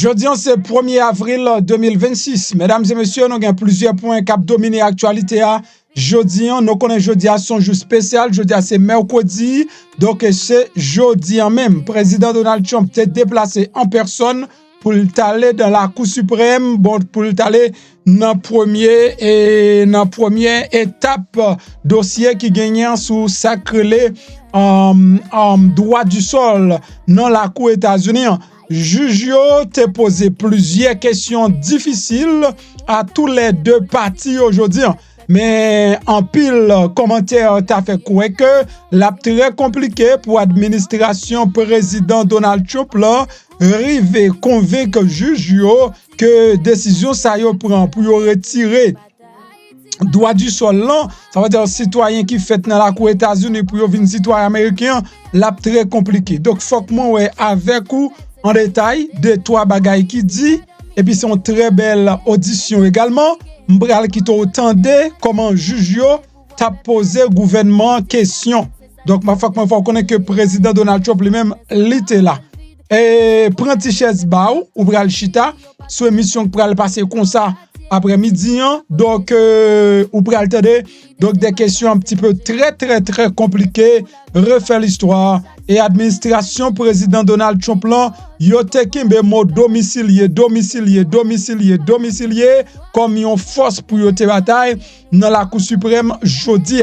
Jeudi, c'est 1er avril 2026. Mesdames et messieurs, nous avons plusieurs points qui ont dominé l'actualité. Jeudi, nous connaissons jeudi à son jour spécial. Jeudi, c'est mercredi. Donc, c'est jeudi même. Président Donald Trump s'est déplacé en personne pour aller dans la Cour suprême, pour aller dans la première étape dossier qui gagne sous sacré droit du sol dans la Cour États-Unis. Juge t'a posé plusieurs questions difficiles à tous les deux partis aujourd'hui. Mais en pile commentaire t'a fait croire que la très compliqué pour l'administration président Donald Trump là rive convaincre juge que décision ça yo prend pour retirer droit du sol là, ça veut dire citoyen qui fait dans la cour États-Unis pour venir citoyen américain, la très compliqué. Donc faut que moi avec vous en détail de trois bagailles qui dit et puis c'est une très belle audition également. M'bral qui t'entende comment juge yo t'a posé gouvernement question. Donc ma faut connaître que président Donald Trump lui-même l'était là. Et prend ti chaise ba ou bral chita sur émission qui pral passer comme ça après-midi donc ou pral tande donc des questions un petit peu très compliquées, refaire l'histoire et administration président Donald Trump là yo te kembe mot domicilié comme une force pour yo te bataille dans la Cour suprême jodi.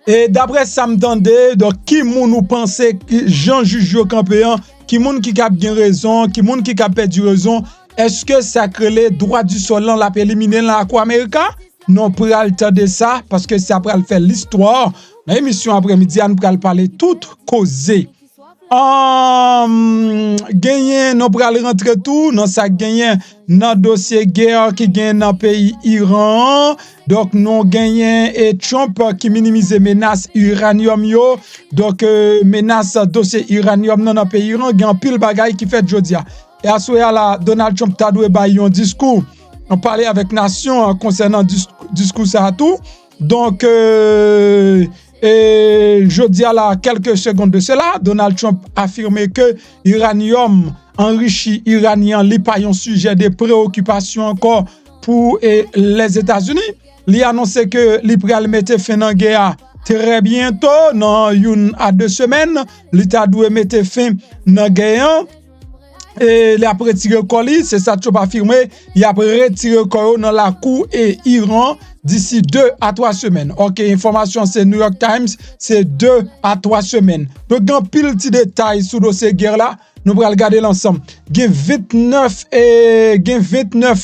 Et d'après ça m'entendait donc qui moun nous penser Jean juge yo campéan, qui moun qui cap bien raison, qui moun qui cap perdu raison, est-ce que ça crée les droits du sol là la éliminer dans la Cour américaine? Non, pour attendre ça parce que ça pral faire l'histoire. Dans l'émission après-midi, on pral parler toute causée. Gagné nous pral rentrer tout dans ça gagné dans dossier guerre qui gagne dans pays Iran. Donc nous gagné et Trump qui minimise menace uranium yo. Donc menace dossier uranium dans pays Iran, gagne pile bagaille qui fait jodia. Et à ce là Donald Trump t'a doué bailler un discours. On parlait avec nation concernant discours ça tout. Donc et jeudi à la quelques secondes de cela, Donald Trump affirmait que l'uranium enrichi iranien n'est pas un sujet de préoccupation encore pour les États-Unis. Il a annoncé que l'Israël mettait fin à la guerre très bientôt, dans 1 à 2 semaines. L'État doit mettre fin à la guerre. Et il a retiré le colis, c'est ça Trump a affirmé. Il a retiré le colis dans la cour et Iran d'ici 2 à 3 semaines. Ok, information c'est New York Times, c'est 2 à 3 semaines. Donc, dans pile de détails sur dossier guerre là, nous allons regarder l'ensemble. Il y a 29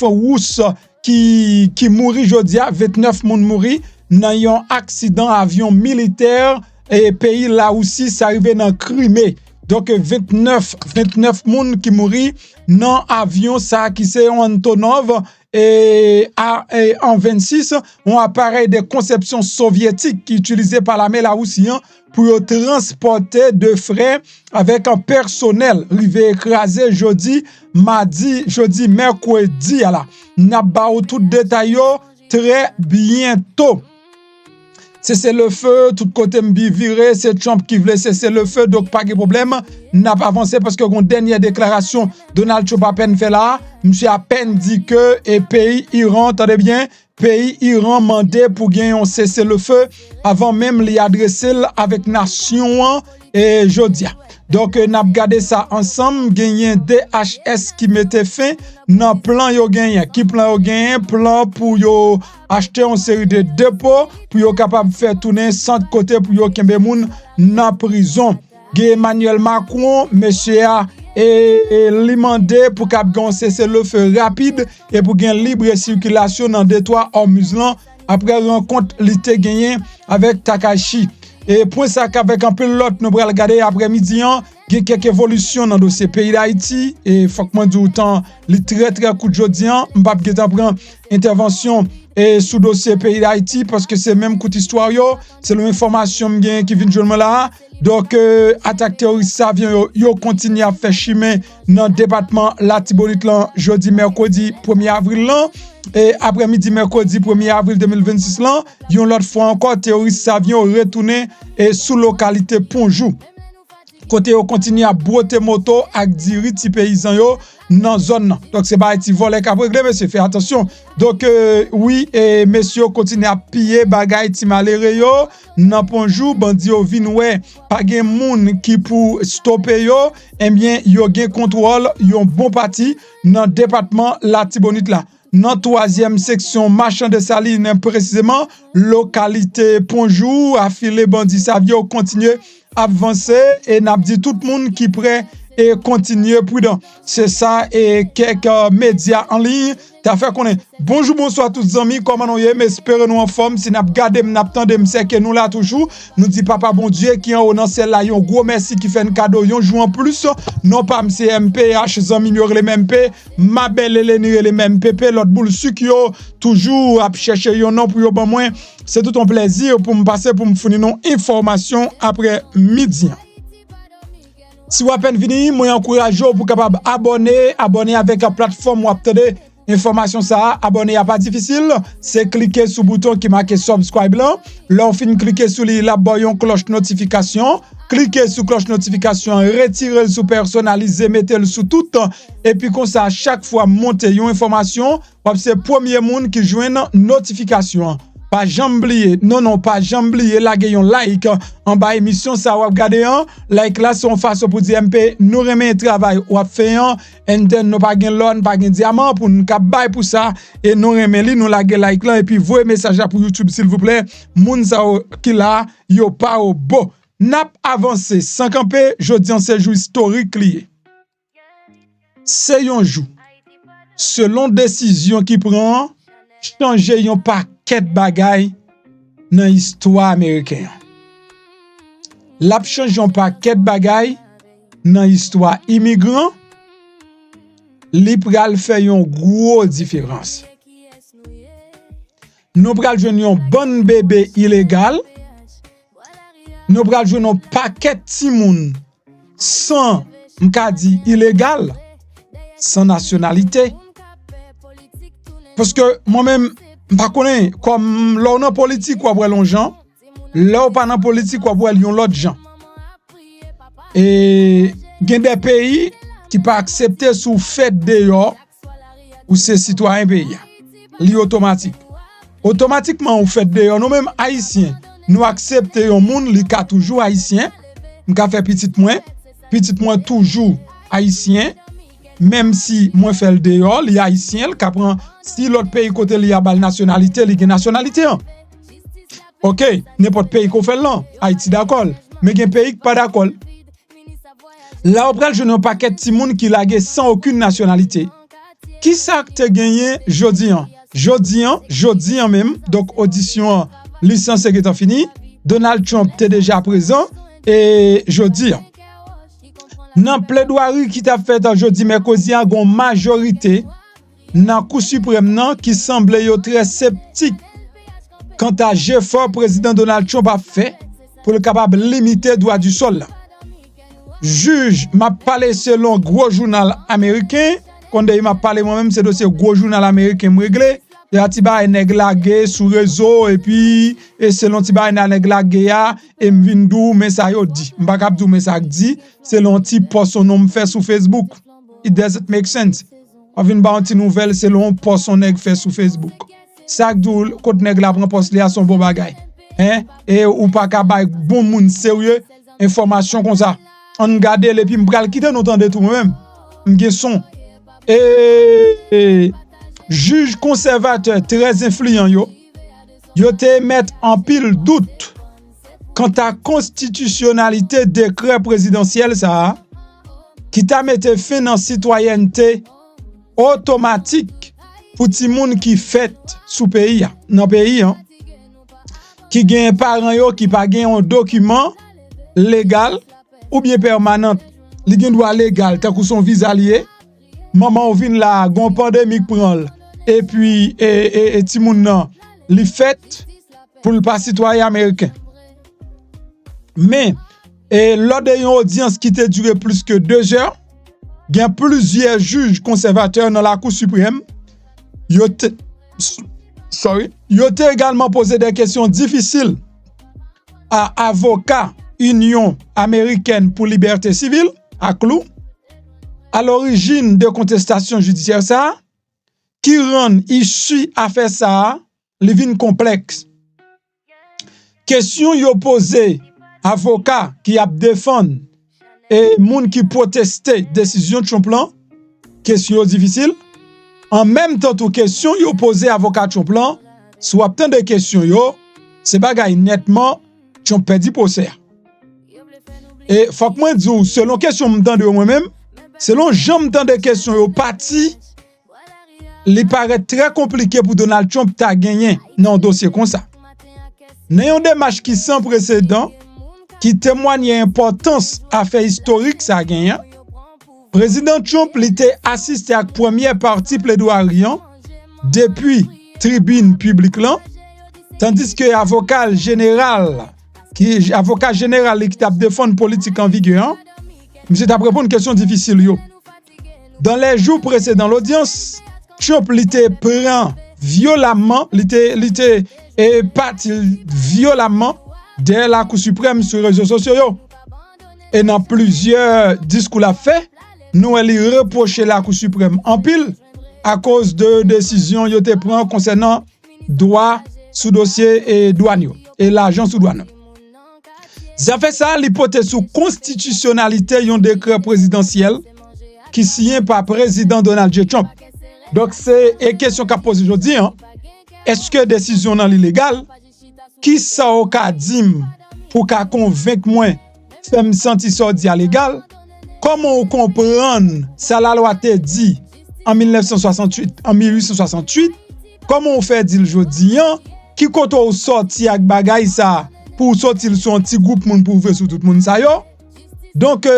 Russes qui mourent aujourd'hui, 29 moun mouri dans un accident avion militaire et pays là aussi, ça arrivé dans Crimée. Donc 29 moun qui mouri dans avion ça qui c'est Antonov et en 26 un appareil de conception soviétique qui utilisé par l'armée la Russie pour transporter de frais avec un personnel rivé écrasé jeudi mercredi là n'a ba tout détail très bientôt. C'est le feu, tout côté m'bi viré, c'est Trump qui voulait cesser le feu, donc pas de problème. N'a pas avancé parce que une dernière déclaration, Donald Trump a peine fait là, monsieur a peine dit que et pays Iran, attendez bien, pays Iran mandé pour gagner un cesser le feu avant même l'y adresser avec nation et jodia. Donc n'a regardé ça ensemble, gagné DHS qui mettait fin dans plan yo gagné, qui plan yo gagné, plan pour yo acheter une série de dépôts pour yo capable faire tourner centre côté pour yo kembe moun dans prison. Emmanuel Macron monsieur a li mandé pour cap gon cesser le feu rapide et pour gain libre circulation dans détroit Hormuz après rencontre li te gagné avec Takashi. Et pour ça qu'avec un peu l'autre nous allons regarder après-midi il y a quelques évolutions dans le dossier pays d'Haïti et faut que moi dis autant les très coup de jodi m'pa geta prend intervention et sous dossier pays d'Haïti parce que c'est même coup d'histoire c'est l'information qui vient journal là. Donc attaque terroriste ça vient yo continue à faire chemin dans département la Tibonite là jeudi mercredi 1er avril là. Et après-midi mercredi 1er avril 2026 là, yon l'autre fois encore terroriste ça vient retourner et sous localité Ponjou. côté yo continue à broter moto ak diri ti paysan yo dans zone nan. Donc c'est pas ti voler k'ap régler monsieur, fait attention. Donc oui, et messieurs continue à piller bagay ti malere yo nan ponjou bandi yo vin wè pa gen moun qui pour stopper yo, eh bien yo gen contrôle yon bon parti dans département la Tibonite là. Dans troisième section marchand de Saline précisément localité Ponjou affilé bandit Savio continue avancer et n'a dit tout le monde qui prêt et continue prudent. C'est ça et quelques médias en ligne t'as fait connaître. Bonjour, bonsoir tous les amis, comment nous y est, espérons nous en forme, si n'a gardé n'attendez c'est que nous là toujours, nous dit papa bon Dieu qui en haut dans celle là, un gros merci qui fait un cadeau, yon joue en plus, non pas MCMPH, zami les mêmes P, ma belle Hélène les mêmes PP, l'autre boule sucre yo, toujours à chercher yon nom pour yo ban moins, c'est tout un plaisir pour me passer pour me fournir nos informations après midi. Si vous avez venu, moi encourage pour capable abonner avec la plateforme ou attendez information ça, abonner a pas difficile, c'est cliquer sur le bouton qui marque subscribe là. Là on finit cliquer sur la boyon cloche notification, cliquez sur cloche notification, retirez le sous personnalisé, mettez le sous tout et puis comme ça à chaque fois monter une information, c'est premier monde qui joue une notification. Pas jamblier, non, pas jamblier, la gayon like en bas émission, ça va regarder un, like là, son face pour dire MP, nous remet un travail, ou fait un, and then nous pas gen l'on, pas gen diamant, pour nous cap bail pour ça, et nous remet li, nous la like là, et puis voyez message pour YouTube, s'il vous plaît, moun sa qui là, yo pas au beau. Nap avancé, sans camper, je dis en ces jours historiques liés. C'est yon jou. Selon décision qui prend, changer yon paquet bagay dans l'histoire américaine. L'a change yon paquet bagay dans l'histoire immigrant, li pral fait yon gros différence. Nous pral jwenn yon bon bébé illégal, nous pral jwenn yon paquet timoun sans m'kadi illégal, sans nationalité. Parce que moi-même, pas connais comme l'on en politique ou après l'on gens, là pas en politique ou après l'autre gens. Et il y a des pays qui pas accepter sous fait dehors ou ces citoyens pays. Li automatique. Automatiquement ou fait dehors nous même haïtiens, nous accepter un monde li ka toujours haïtien, m'ka fait petit moins toujours haïtien. Même si moi fait le dehors, les haïtiens qui prend si l'autre pays côté li a bal nationalité, li gen nationalité. OK, n'importe pays qu'on fait là, Haïti d'accord, mais gen pays qui pas d'accord. Là après je n'ai paquet de moun qui lage sans aucune nationalité. Qui ça que te gagné jodi an même, donc audition licence est fini, Donald Trump était déjà présent et jodi an dans plaidoirie qui t'a fait aujourd'hui mercredi a gon majorité dans Cour suprême nan qui semble yo très sceptique quant à effort président Donald Trump a fait pour le capable limiter droit du sol. Juge m'a parlé selon gros journal américain, quand il m'a parlé moi-même c'est dossier gros journal américain me réglé. Et a tiba nèg lagé sur réseau et puis et selon tiba nèg lagé a et m'vindou mais ça yo dit m'pa k'ap dou mais ça dit selon ti post son nom fait sur Facebook. It doesn't make sense. On vinn ba anti nouvelle selon post son nèg fait sur Facebook. Ça dou côté nèg la prend post li a son bon bagay. Hein et ou pas ka bay bon moun sérieux information comme ça. On garde et puis m'pral quitter nous tande tout même. M'gen son et juge conservateur très influent yo te mettre en pile doute quant à constitutionnalité décret présidentiel ça qui t'a mette fin dans citoyenneté automatique pour ti moun qui fait sous pays dans pays qui gen parent yo qui pas gen un document légal ou bien permanent li gen droit légal tant que son visa lié maman vinn la gon pandémie prend et puis et ti moun nan li fait pour le pas citoyen américain. Mais lors de une audience qui t'a duré plus que 2 heures, il y a plusieurs juges conservateurs dans la Cour suprême. Yo te également posé des questions difficiles à avocats Union américaine pour liberté civile, ACLU, à l'origine de contestation judiciaire ça, qui rend issue à faire ça, les vignes complexes. Question y opposé, avocat qui a défendu et moun qui protestait décision de Chomplan, question difficile. En même temps, toute question y opposé avocat Chomplan, soit tant de questions yo, c'est bagay nettement Chomp perdu procès. Et faut que moi dise, selon question m'entend de moi-même, selon j'en m'entend de questions yo parti, il paraît très compliqué pour Donald Trump ta gagner dans un dossier comme ça. N'ayons des matchs qui sans précédent, qui témoignent l'importance à faire historique ça gagné. Président Trump était assisté à la première partie plaidoirie depuis tribune publique là, tandis que avocat général qui a défendu politique en vigueur, monsieur t'a répondu une question difficile yo. Dans les jours précédents l'audience, Trump l'était prend violemment, l'était parti violemment de la Cour suprême sur les réseaux sociaux. Et dans plusieurs discours l'a fait, nous elle reproché la Cour suprême en pile à cause de décisions yo te prend concernant droit sous dossier et douane et l'argent sous douane. Ça fait ça l'hypothèse sous constitutionnalité yon décret présidentiel qui signé par président Donald J. Trump. Donc c'est une question qu'a posée aujourd'hui hein. Est-ce que décision dans l'illégal qui ça au cas dim pour qu'a convaincre moi fait me sentir sorti à légal? Comment on comprendre ça la loi te dit en 1868 comment on fait dire aujourd'hui hein qui côté ou sorti avec bagay ça pour sortir sur un petit groupe moun pour ouvrir sur tout le monde ça yo? Donc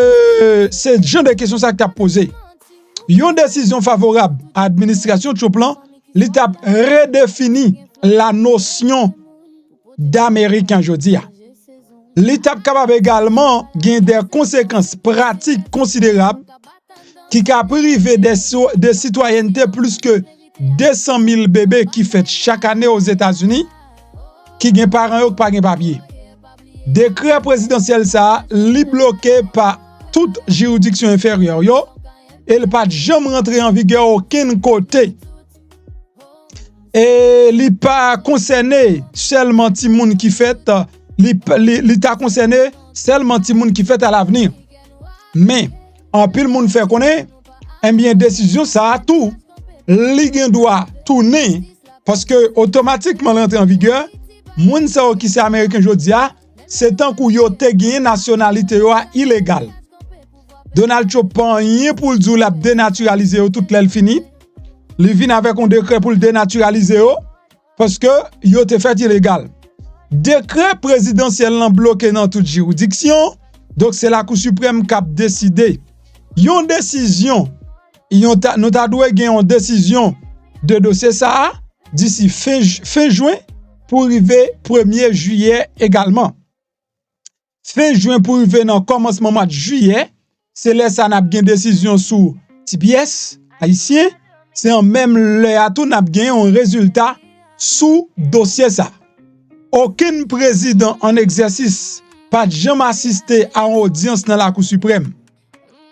c'est genre de question ça que tu as posé. Une décision favorable à l'administration de Chomplan, l'État redéfinit la notion d'Américain aujourd'hui. L'État capable également gain des conséquences pratiques considérables qui a privé des citoyenneté plus que 200 000 bébés qui fêtent chaque année aux États-Unis qui gain parents ou pas gain papier. Décret présidentiel ça li bloqué par toute juridiction inférieure yo. Elle pas jamais rentrer en vigueur aucun côté. Et li pas concerné seulement ti moun qui fait li ta concerné seulement ti moun qui fait à l'avenir. Mais en pile moun fait connaître eh bien décision ça a tout li gen doit tourner parce que automatiquement l'entrée en vigueur moun sa qui c'est américain jodia c'est tant kou yo te gen nationalité yo illégal. Donald Trump pas rien pour dire la dénaturaliser toute l'elle fini. Il vient avec un décret pour le dénaturaliser parce que yo te fait illégal. Décret présidentiel bloqué dans toute juridiction. Donc c'est la Cour suprême qui a décidé. Yon décision, nous ta doué gen une décision de dossier ça d'ici fin juin pour arriver 1er juillet également. Fin juin pour arriver dans commencement mois de juillet. C'est là ça n'a bien décision sous TPS haïtien, c'est en même le à tout n'a bien un résultat sous dossier ça. Aucun président en exercice pas jamais assisté à une audience dans la Cour suprême.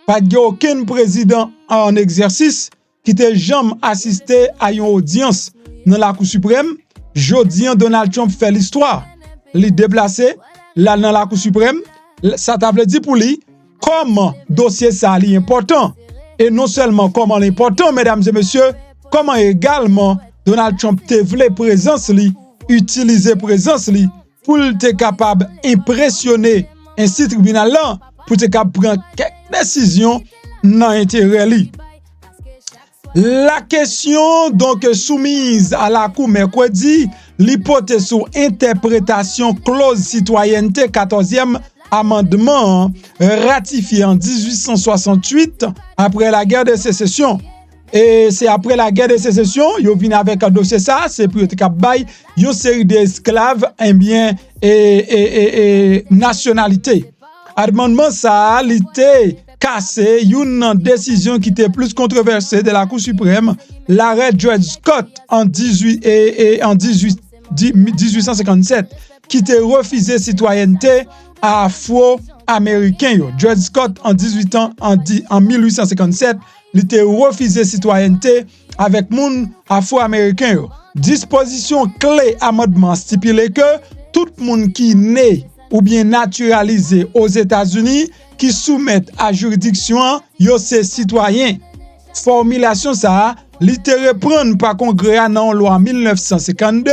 Pas aucun président en exercice qui t'a jamais assisté à une audience dans la Cour suprême. Jodi Donald Trump fait l'histoire. Il déplacé là dans la Cour suprême, ça t'a dit pour lui comment dossier ça est important et non seulement comment l'important mesdames et messieurs, comment également Donald Trump te voulait présence li, utiliser présence li pour te capable impressionner ainsi tribunal là pour te capable prendre quelques décisions dans intérêt li. La question donc soumise à la Cour mercredi, l'hypothèse sur interprétation clause citoyenneté 14e amendement ratifié en 1868 après la guerre de sécession. Et c'est après la guerre de sécession, yo vinn avec un dossier ça, c'est pour te bay une série d'esclaves bien et nationalité. Amendement ça était cassé une décision qui était plus controversée de la Cour suprême, l'arrêt Dred Scott en 1857 qui te refusé citoyenneté afro-américain. Dred Scott en 1857, il te refusé citoyenneté avec moun afro-américain. Disposition clé amendement stipule que tout monde qui né ou bien naturalisé aux États-Unis qui soumettent à juridiction yo c'est citoyen. Formulation ça li te reprend par congrès en loi 1952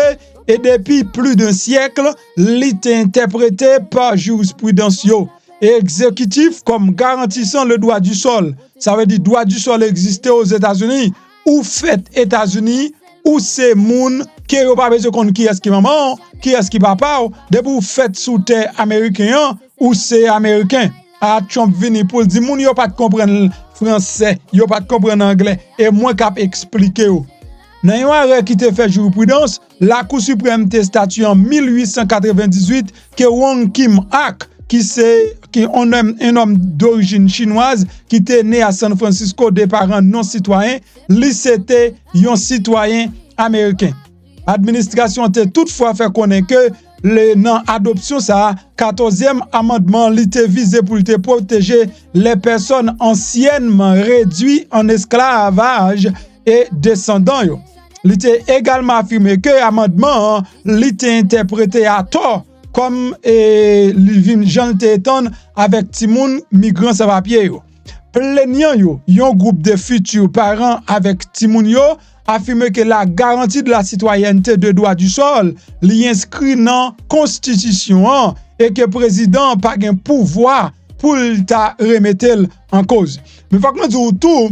et depuis plus d'un siècle li te interprété par jurisprudence yo et exécutif comme garantissant le droit du sol. Ça veut dire droit du sol existait aux États-Unis ou fait États-Unis ou c'est moun qui n'a pas besoin de connaître qui est-ce qui maman, qui est-ce qui papa, depuis vous faites sous terre américain ou c'est américain. À Trump vini pour dire moun yo pas de comprendre français, yo pas de comprendre anglais et moi cap expliquer ou. Dans un arrêt qui te fait jurisprudence, la Cour suprême te statue en 1898 que Wong Kim Ark qui est un homme d'origine chinoise qui était né à San Francisco de parents non citoyens, lui c'était un citoyen américain. L'administration a toutefois fait connaître que dans l'adoption, ça, 14e amendement, il était visé pour protéger les personnes anciennement réduites en esclavage et descendants. Il était également affirmé que l'amendement était interprété à tort comme Jean Téton avec Timoun migrants sans papier. Plaignant un groupe de futurs parents avec Timoun affirme que la garantie de la citoyenneté de droit du sol l'y inscrit dans la Constitution et que le président n'a pas de pouvoir pour ta remettre en cause. Mais faut que nous disons tout,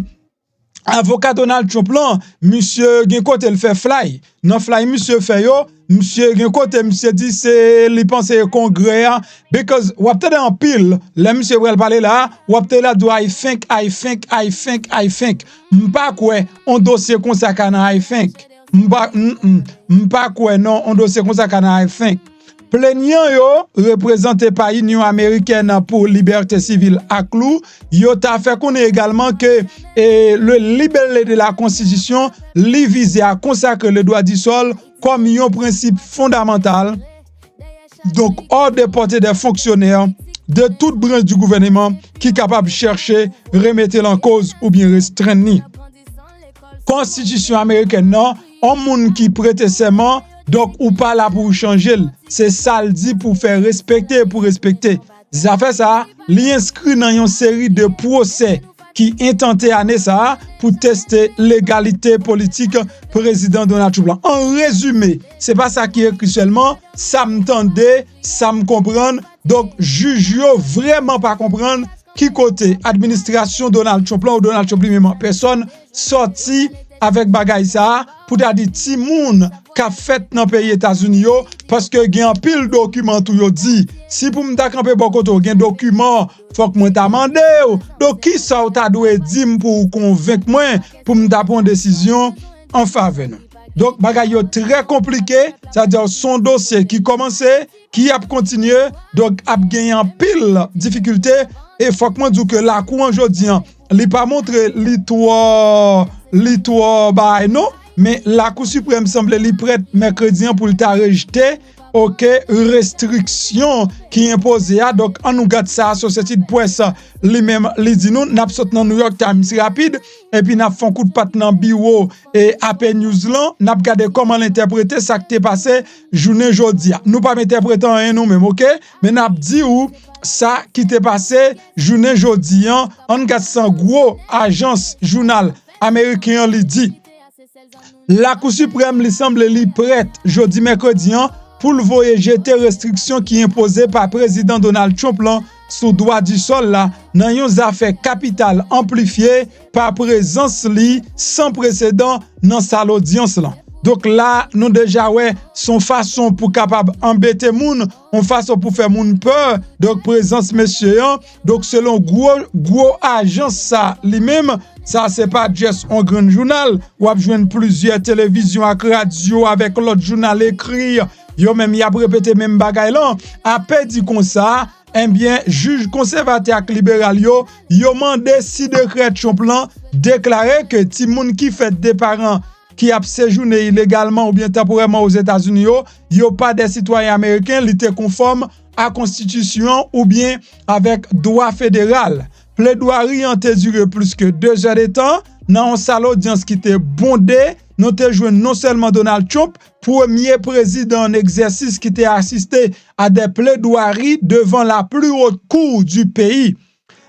avocat Donald Trump là, monsieur gen kote il fait fly. Dans fly monsieur fait yo, monsieur gen kote monsieur dit c'est li pense congrès because ou peut-être en pile, là monsieur va parler là, ou peut-être là do I think m'pa quoi on dossier comme ça kana I think. M'pa quoi non on dossier comme ça kana I think. Plaignant yo représenté par Union américaine pour liberté civile ACLU, yo t'a fait connaître également que le libellé de la Constitution li vise à consacrer le droit du sol comme un principe fondamental, donc hors de portée des fonctionnaires de toute branche du gouvernement qui est capable de chercher, remettre en cause ou bien restreindre. Constitution américaine non, on moun qui prête serment donc ou pas là pour changer, c'est ça le dit pour faire respecter pour respecter. Ça fait ça, li inscrit dans une série de procès qui intenté année ça pour tester l'égalité politique président Donald Trump. En résumé, c'est pas ça qui est écrit seulement, ça m'entendait, ça me comprendre. Donc juge yo vraiment pas comprendre qui côté administration Donald Trump ou Donald Trump lui-même en personne sorti avec bagay ça pour ta dit ti moun qu'a fait dans pays États-Unis parce que gen pile document tout yo dit si pour m'ta camper bon côté gen document faut que moi t'a mandé donc qui ça t'a doit dire pour convaincre moi pour m'ta prendre décision en faveur. Donc bagay yo très compliqué, c'est-à-dire son dossier qui commençait qui a continué donc a gagné en pile difficulté et faut que moi dire que la cour aujourd'hui li pas montré l'histoire bah non mais la Cour suprême semble li prête mercredi pour le rejeter OK restriction qui imposée donc on nous garde ça Société de presse lui même li dit nous n'a sorti dans New York Times rapide et puis n'a fait un coup de patte dans bureau et AP News là n'a regarder comment l'interpréter ça qui t'est passé journée jodi nous pas interpréter rien nous même OK mais n'a dit ou ça qui t'est passé journée jodi on regarde ça gros agence journal américain li dit la Cour suprême li semble li prête jeudi mercredi pour le voyer jeter restrictions qui imposées par président Donald Trump là sous droit du sol là dans une affaire capitale amplifiée par présence li sans précédent dans sa audience là. Donc là nous déjà ouais son façon pour capable embêter moun, on façon pour faire moun peur. Donc présence monsieur donc selon gros agence ça lui-même ça c'est pas juste un grand journal ou a joindre plusieurs télévisions avec radio avec l'autre journal écrit yo même y a répété même bagay là après dit comme ça eh bien juge conservateur ak libéral yo mandé si décret Trump déclarer que ti moun qui fait des parents qui a séjourné illégalement ou bien temporairement aux États-Unis, yo pas des citoyens américains, li te conforme à constitution ou bien avec droit fédéral. Plaidoirie a duré plus que 2 heures de temps. Dans une salle d'audience qui était bondée, nous avons joué non seulement Donald Trump, premier président en exercice qui était assisté à des plaidoiries devant la plus haute cour du pays,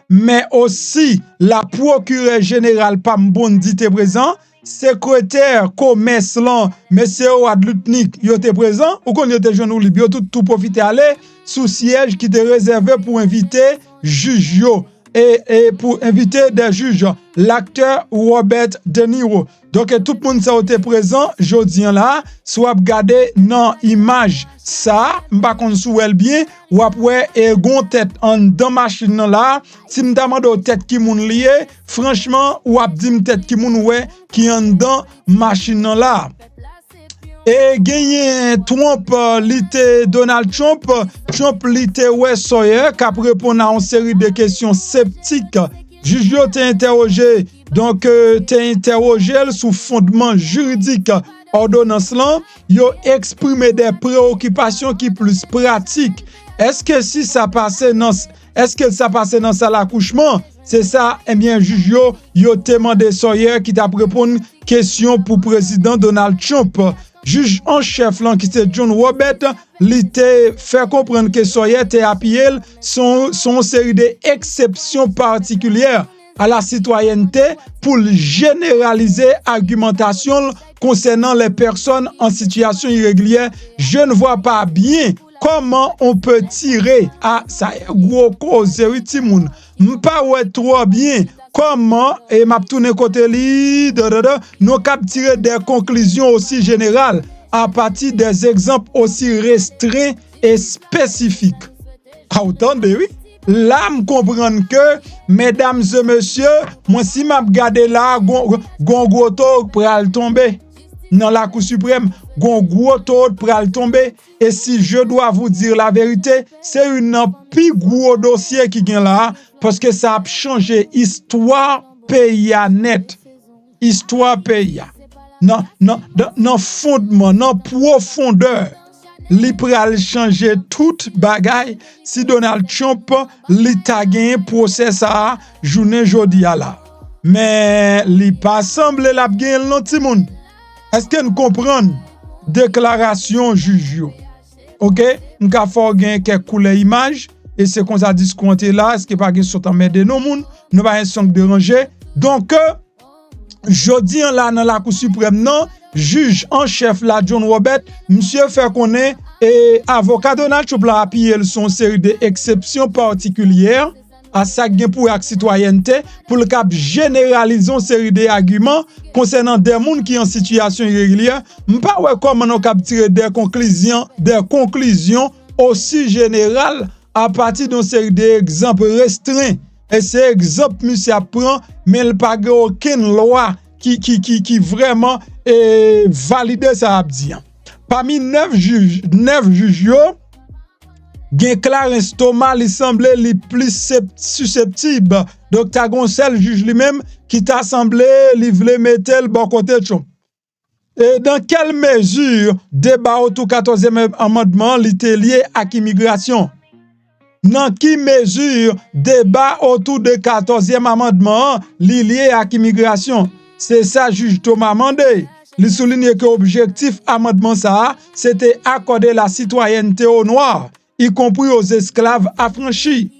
mais aussi la procureure générale Pam Bondi était présent, secrétaire commerce là, M. Howard Lutnick, il était présent, ou qu'on était jeune ou libyo, tout profiter aller sous siège qui était réservé pour inviter juge et pour inviter des juges, l'acteur Robert De Niro. Donc tout le monde ça était présent jodi là, soit regarder dans image ça, m'pa kon sou el bien ou après et gon tête en dans machine là, si m'ta mande tête qui moun lié, franchement ou ap di tête qui moun ouais qui en dans machine là. Et gagné Trump l'ité Donald Trump l'ité Wes Sawyer qui a répondu à une série de questions sceptiques. Juge t'a interrogé donc t'a interrogé sous fondement juridique ordonnance là, yo exprimé des préoccupations qui plus pratiques. Est-ce que ça passait dans ça l'accouchement? C'est ça, eh bien, juge yo demandé Sawyer qui t'a répondu question pour président Donald Trump. Juge en chef là qui c'est John Robert, il te fait comprendre que Sawyer te appuyé son série d'exceptions particulières à la citoyenneté pour généraliser argumentation concernant les personnes en situation irrégulière. Je ne vois pas bien comment on peut tirer à ça gros cause série moun. M'pa ouais trop bien comment et m'a tourné côté li nous cap tirer des conclusions aussi générales à partir des exemples aussi restreints et spécifiques. Attendez, oui. Là, me comprendre que, mesdames et messieurs, moi si m'a regardé là, gon gros taux pral tomber. Dans la Cour suprême, gon gros taux pral tomber. Et si je dois vous dire la vérité, c'est un plus gros dossier qui vient là, parce que ça a changé histoire pays net. Histoire pays. Non fondement, non profondeur. Li pral changer toute bagaille si Donald Trump li ta gagné procès ça journée jodi a là. Mais li pas semble la gagné l'autre monde. Est-ce que nous comprenons déclaration juge yo? OK, m'ka fò gen quelques couleur image et c'est qu'on ça discompté là, est-ce que pas gen sont en de non monde, nous pas son déranger. Donc jodi là dans la Cour suprême non, juge en chef là John Robert, monsieur fait connaître et avocat Donald Trump l'a appuyé son série d'exceptions particulières à ça gen pour la citoyenneté pour le cap généraliser une série d'arguments concernant des gens qui en situation irrégulière. M'pa ouais comment on cap tirer des conclusions aussi générales à partir d'une série d'exemples restreints. Et ces exemples monsieur prend mais il pas aucune loi qui vraiment valide ça abdien. Parmi 9 juges yo, gen Clarence Thomas li semblé li plus susceptible. Donc ta gon seul juge lui-même qui t'a semblé li vle mettre bon côté Trump. Et dans quelle mesure débat autour 14e amendement li te lié à l'immigration? Dans quelle mesure débat autour de 14e amendement li lié à l'immigration? C'est ça juge Thomas mandé. Il souligne que l'objectif amendement ça, c'était accorder la citoyenneté aux Noirs, y compris aux esclaves affranchis.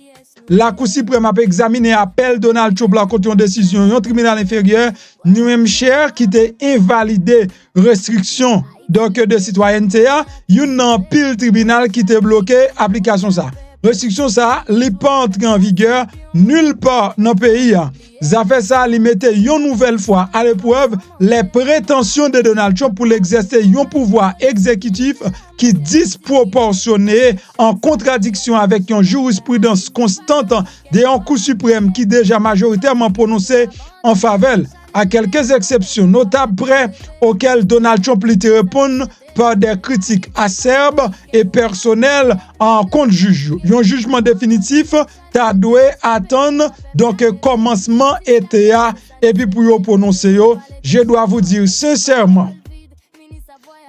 La Cour suprême a examiné appel Donald Trump la contre une décision d'un tribunal inférieur, New Hampshire, qui était invalidé restriction donc de citoyenneté, yon nan pile tribunal qui était bloqué application ça. Restriction ça, li pas entré en vigueur nulle part dans le pays. Ça fait ça, li mette une nouvelle fois à l'épreuve les prétentions de Donald Trump pour l'exercer un pouvoir exécutif qui disproportionné en contradiction avec une jurisprudence constante de la Cour suprême qui déjà majoritairement prononcée en faveur. À quelques exceptions notables près auxquelles Donald Trump lui répond par des critiques acerbes et personnelles en contre juge. Un jugement définitif t'a dû attendre donc commencement été et puis pour prononcer yo, je dois vous dire sincèrement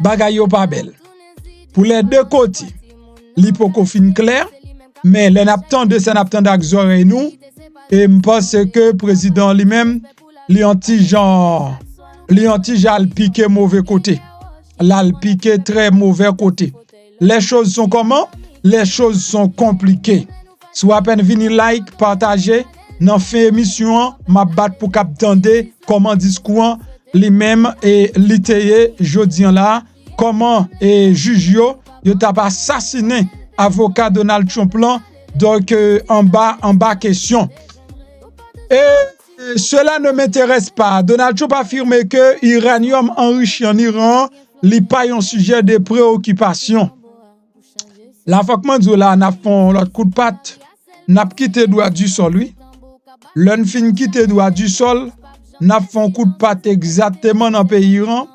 bagay yo pas belle. Pour les deux côtés, l'hypocofine clair, mais les n'attend de ça n'attend d'exor et nous et me pense que président lui-même li anti-genre al piqué mauvais côté. L'al piqué très mauvais côté. Les choses sont comment? Les choses sont compliquées. Soit à peine venir like, partager, nan fin émission, m'a battre pour cap tande comment discours lui-même et liteye jodi là, comment et juge yo t'a assassiné avocat Donald Trump là, donc en bas question. Et cela ne m'intéresse pas. Donald Trump a affirmé que l'uranium enrichi en Iran n'est pas un sujet de préoccupation. La fois que je là, n'a fait l'autre coup de patte, n'a quitté droit du sol, oui. L'un fin quitté droit du sol, n'a fait un coup de patte exactement dans le pays Iran.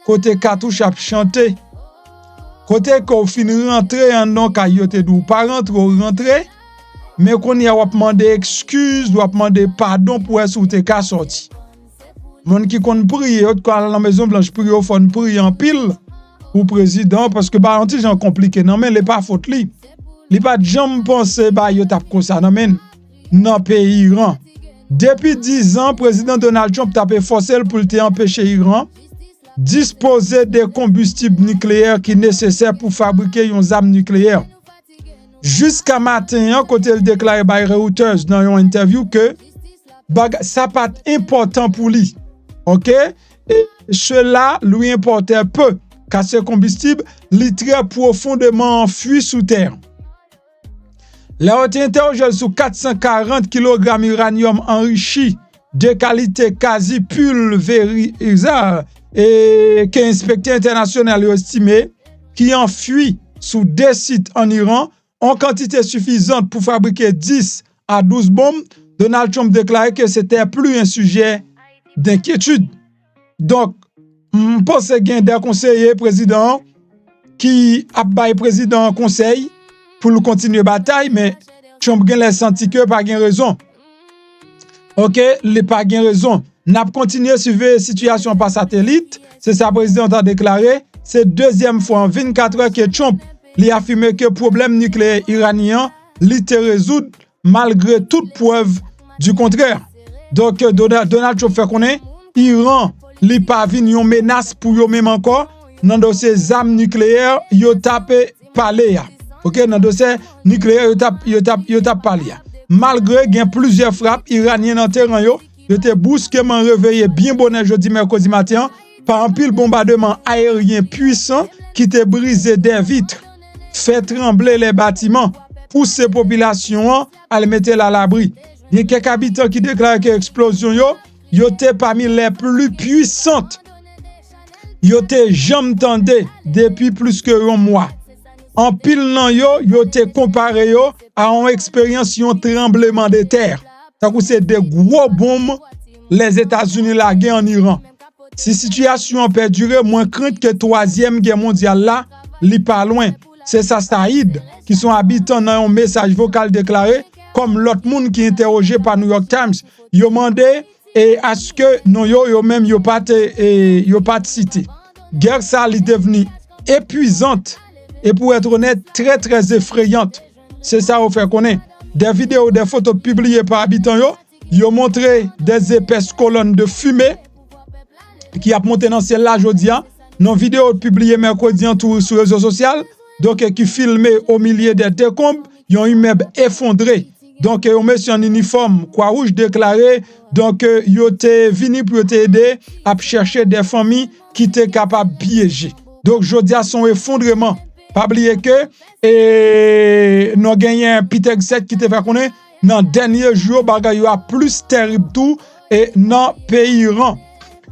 Côté cartouche a chanté. Côté qu'on fin rentrer en non kayote dou pas rentrer. Mais qu'on y a demandé excuse, doit demander pardon pour être ou te ka sorti. Moun qui kon prier, autre quand la Maison Blanche prier au fond prier en pile pour président parce que ba anti gens compliqué non mais il pas faute li. Li pas jamais penser ba yo tap comme ça non men dans pays Iran. Depuis 10 ans, président Donald Trump t'a forcé pour te empêcher Iran disposer des combustibles nucléaires qui nécessaires pour fabriquer une arme nucléaire. Jusqu'à matin, quand il déclare par Reuters dans une interview que ça pas important pour lui. OK? Et cela lui importait peu, car ce combustible est très profondément enfui sous terre. La haute interrogé sur 440 kg d'uranium enrichi de qualité quasi pulvérisable et qu'un inspecteur international a estimé qui enfuit sous des sites en Iran en quantité suffisante pour fabriquer 10 à 12 bombes. Donald Trump déclarait que c'était plus un sujet d'inquiétude. Donc, je pense qu'il y a des conseillers présidents qui a baillé président conseil pour continuer la bataille, mais Trump a senti que pas de raison. OK, il pas de raison. N'a continué à suivre la situation par satellite. C'est ça, le président a déclaré. C'est deuxième fois en 24 heures que Trump il a affirmé que le problème nucléaire iranien l'était résoudre malgré toute preuve du contraire. Donc, Donald Trump fait connaître Iran li pas vinn une menace pour eux même encore dans dossier armes nucléaires yo tapé parler. OK, dans dossier nucléaire yo tap parler. Malgré gain plusieurs frappes iraniennes en terrain yo te brusquement réveillé bien bonne jeudi mercredi matin par un pile bombardement aérien puissant qui te brisé des vitres, fait trembler les bâtiments, pousse ces populations à les mettre à l'abri. Il y a quelques habitants qui déclarent que l'explosion yo te parmi les plus puissantes. Yo te jamais tendé depuis plus que un mois. En pile nan yo te comparé à une expérience yon tremblement de terre. Ça c'est des gros bombes les États-Unis lagué en Iran. Si situation perdure, moins crainte que troisième guerre mondiale là, li pas loin. C'est ça Saïd qui sont habitants dans un message vocal déclaré comme l'autre monde qui interrogé par New York Times. Yo mandé et à ce que non yo même yo pas cité. Guerre ça li devenu épuisante et pour être honnête très très effrayante. C'est ça on fait connaître. Des vidéos, des photos publiées par habitants yo montré des épaisses colonnes de fumée qui a monté dans le ciel là aujourd'hui. Dans vidéo publiée mercredi sur les réseaux sociaux, donc qui filmé au milieu des décombres, y a un immeuble effondré. Donc un monsieur en uniforme Croix-Rouge déclaré donc yo te vini pour t'aider à chercher des familles qui étaient capables de piéger. Donc aujourd'hui son effondrement. Pas oublier que nous gagné un Peter 7 qui te fait connaître dans dernier jour bagay yo a plus terrible tout et dans pays Iran.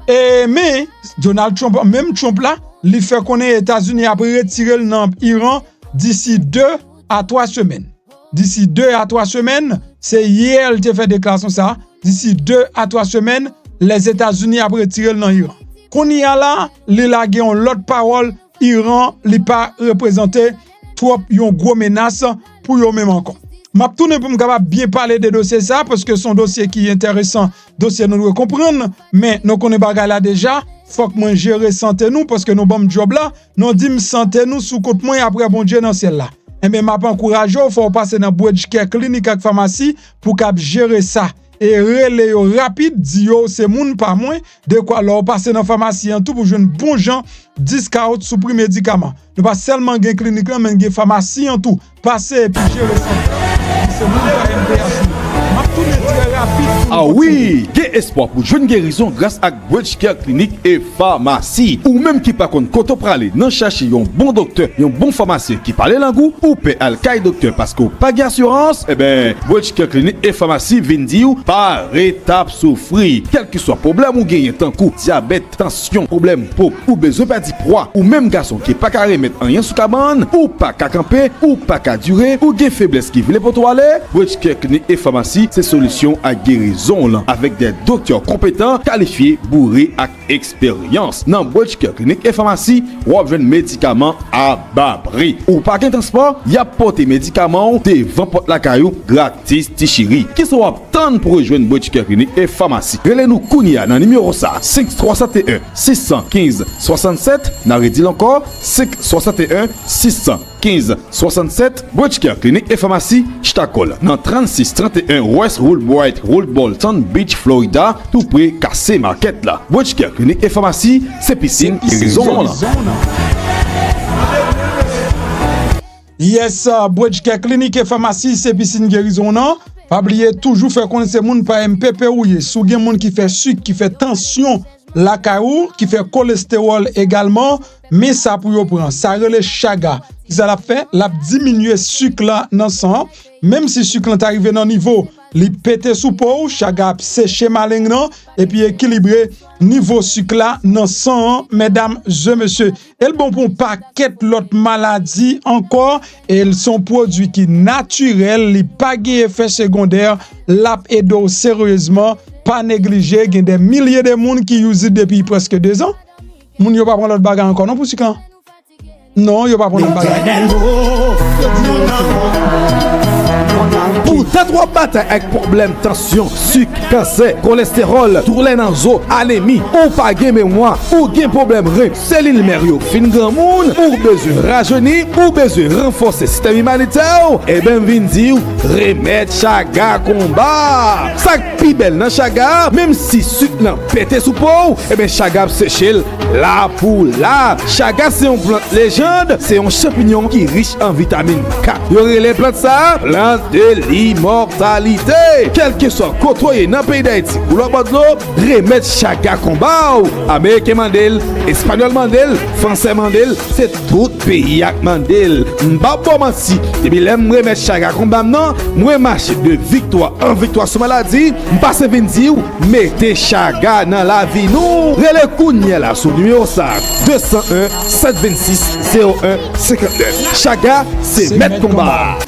Et mais Donald Trump même Trump là, il fait connaître États-Unis après retirer dans Iran d'ici 2 à 3 semaines. D'ici 2 à 3 semaines, c'est hier il te fait déclaration ça. D'ici 2 à 3 semaines, les États-Unis après retirer dans Iran. Qu'on y a là, il a gagné l'autre parole Iran li pas représenté trop yon gros menace pour yo même encore. M'a tourné pour me capable bien parler de dossier ça parce que son dossier qui est intéressant, dossier nous doit comprendre, mais nous connaît bagay là déjà, faut que moi gérer santé nous parce que nous bon job là, nous dit santé nous sous côté moi après bon Dieu dans ciel là. Et bien m'a encouragé, faut passer dans Bridge Care clinique avec pharmacie pour cap gérer ça. Et relais yo rapide, di yo c'est moun pas moins de quoi leur passer dans pharmacie en tout pour joindre bon gens discount sous prix médicament. Nous pas seulement gain clinique là mais gain pharmacie en tout. Passer et puis gérer ça. C'est moun pas MPH. M'a tourner très rapide. Ah oui, gain espoir pour joindre guérison grâce à Bridge Care clinique et pharmacie. Ou même qui pas contre quand on prale, non chercher un bon docteur, un bon pharmacien qui parle langue ou paie al kay docteur parce que pas d'assurance, eh ben Bridge Care clinique et pharmacie vinn di ou par étape souffrir. Quel que soit problème ou gagne tant coup, diabète, tension, problème peau ou besoin pas di poids ou même garçon qui pas carré mettre rien sous cabane ou pas qu'à camper ou pas qu'à durer ou gain faiblesse qui veut pour toi aller, Bridge Care clinique et pharmacie c'est solution à guérison là avec des docteurs compétents, qualifiés, bourrés et expérience. Dans Bridge Care clinique et pharmacie, ou avez médicaments à bas prix. Ou pas qu'un transport, y a porté médicaments devant porte la caillou gratis tichiri. Qui sont attendre pour rejoindre Bridge Care clinique et pharmacie. Relez-nous Kounia dans numéro ça 5371 615 67. N'a redit encore 561 615 67. Bridge Care clinique et pharmacie Ch'takol dans 3631 West Woodbright Road Bolton Beach Florida tout près Cassé Market là. Bridge Care clinique et pharmacie c'est piscine guérison là. Yes, Bridge Care clinique et pharmacie c'est piscine guérison non. Pas oublier toujours faire connaître moun par MPP ou sou gen moun qui fait sucre, qui fait tension, la caillou, qui fait cholestérol également, mais ça pour yo prendre, ça relè chaga. Qui ça l'a fait, l'a diminuer sucre là dans sang, même si sucre là arrivé dans niveau li pété sous peau, chaga séché maling non et puis équilibrer niveau sucre là dans sang, mesdames et messieurs. Elle bon pour paquet l'autre maladie encore et ils sont produits qui naturels, li pas gen effet secondaire, l'a aidé sérieusement, pas négliger, gen des milliers de monde qui use depuis presque 2 ans. Moun yo pas prendre l'autre bagarre encore non pour sucre. Non, yo pas prendre l'autre bagarre. Pour ta trois batailles avec problème tension, sucre, cancer, cholestérol, tourlé dans zo, anémie, ou pas gain mémoire, ou gain problème rein, cellule mério, fin grand monde, ou besoin rajeunir, ou besoin renforcer système immunitaire, et ben vin dire remède chaga combat. Ça pi belle dans chaga, même si sucre nan pété sous peau, et ben chaga séché là pour là. Chaga c'est une plante légende, c'est un champignon qui riche en vitamine K. Yo les plantes ça, plante de l'immortalité. Quel que soit côtoyé dans le pays d'Haïti ou le bord de l'eau, remède chaga combat. Américain Mandel, Espagnol Mandel, Français Mandel, c'est tout pays avec Mandel. M'babo mansi, depuis l'aime remède chaga combat non, moi marche de victoire en victoire sur maladie, m'passe vin dire mettez chaga dans la vie nous. Relais Kounia là sur numéro 5 201 726 01 59. Chaga c'est mettre combat.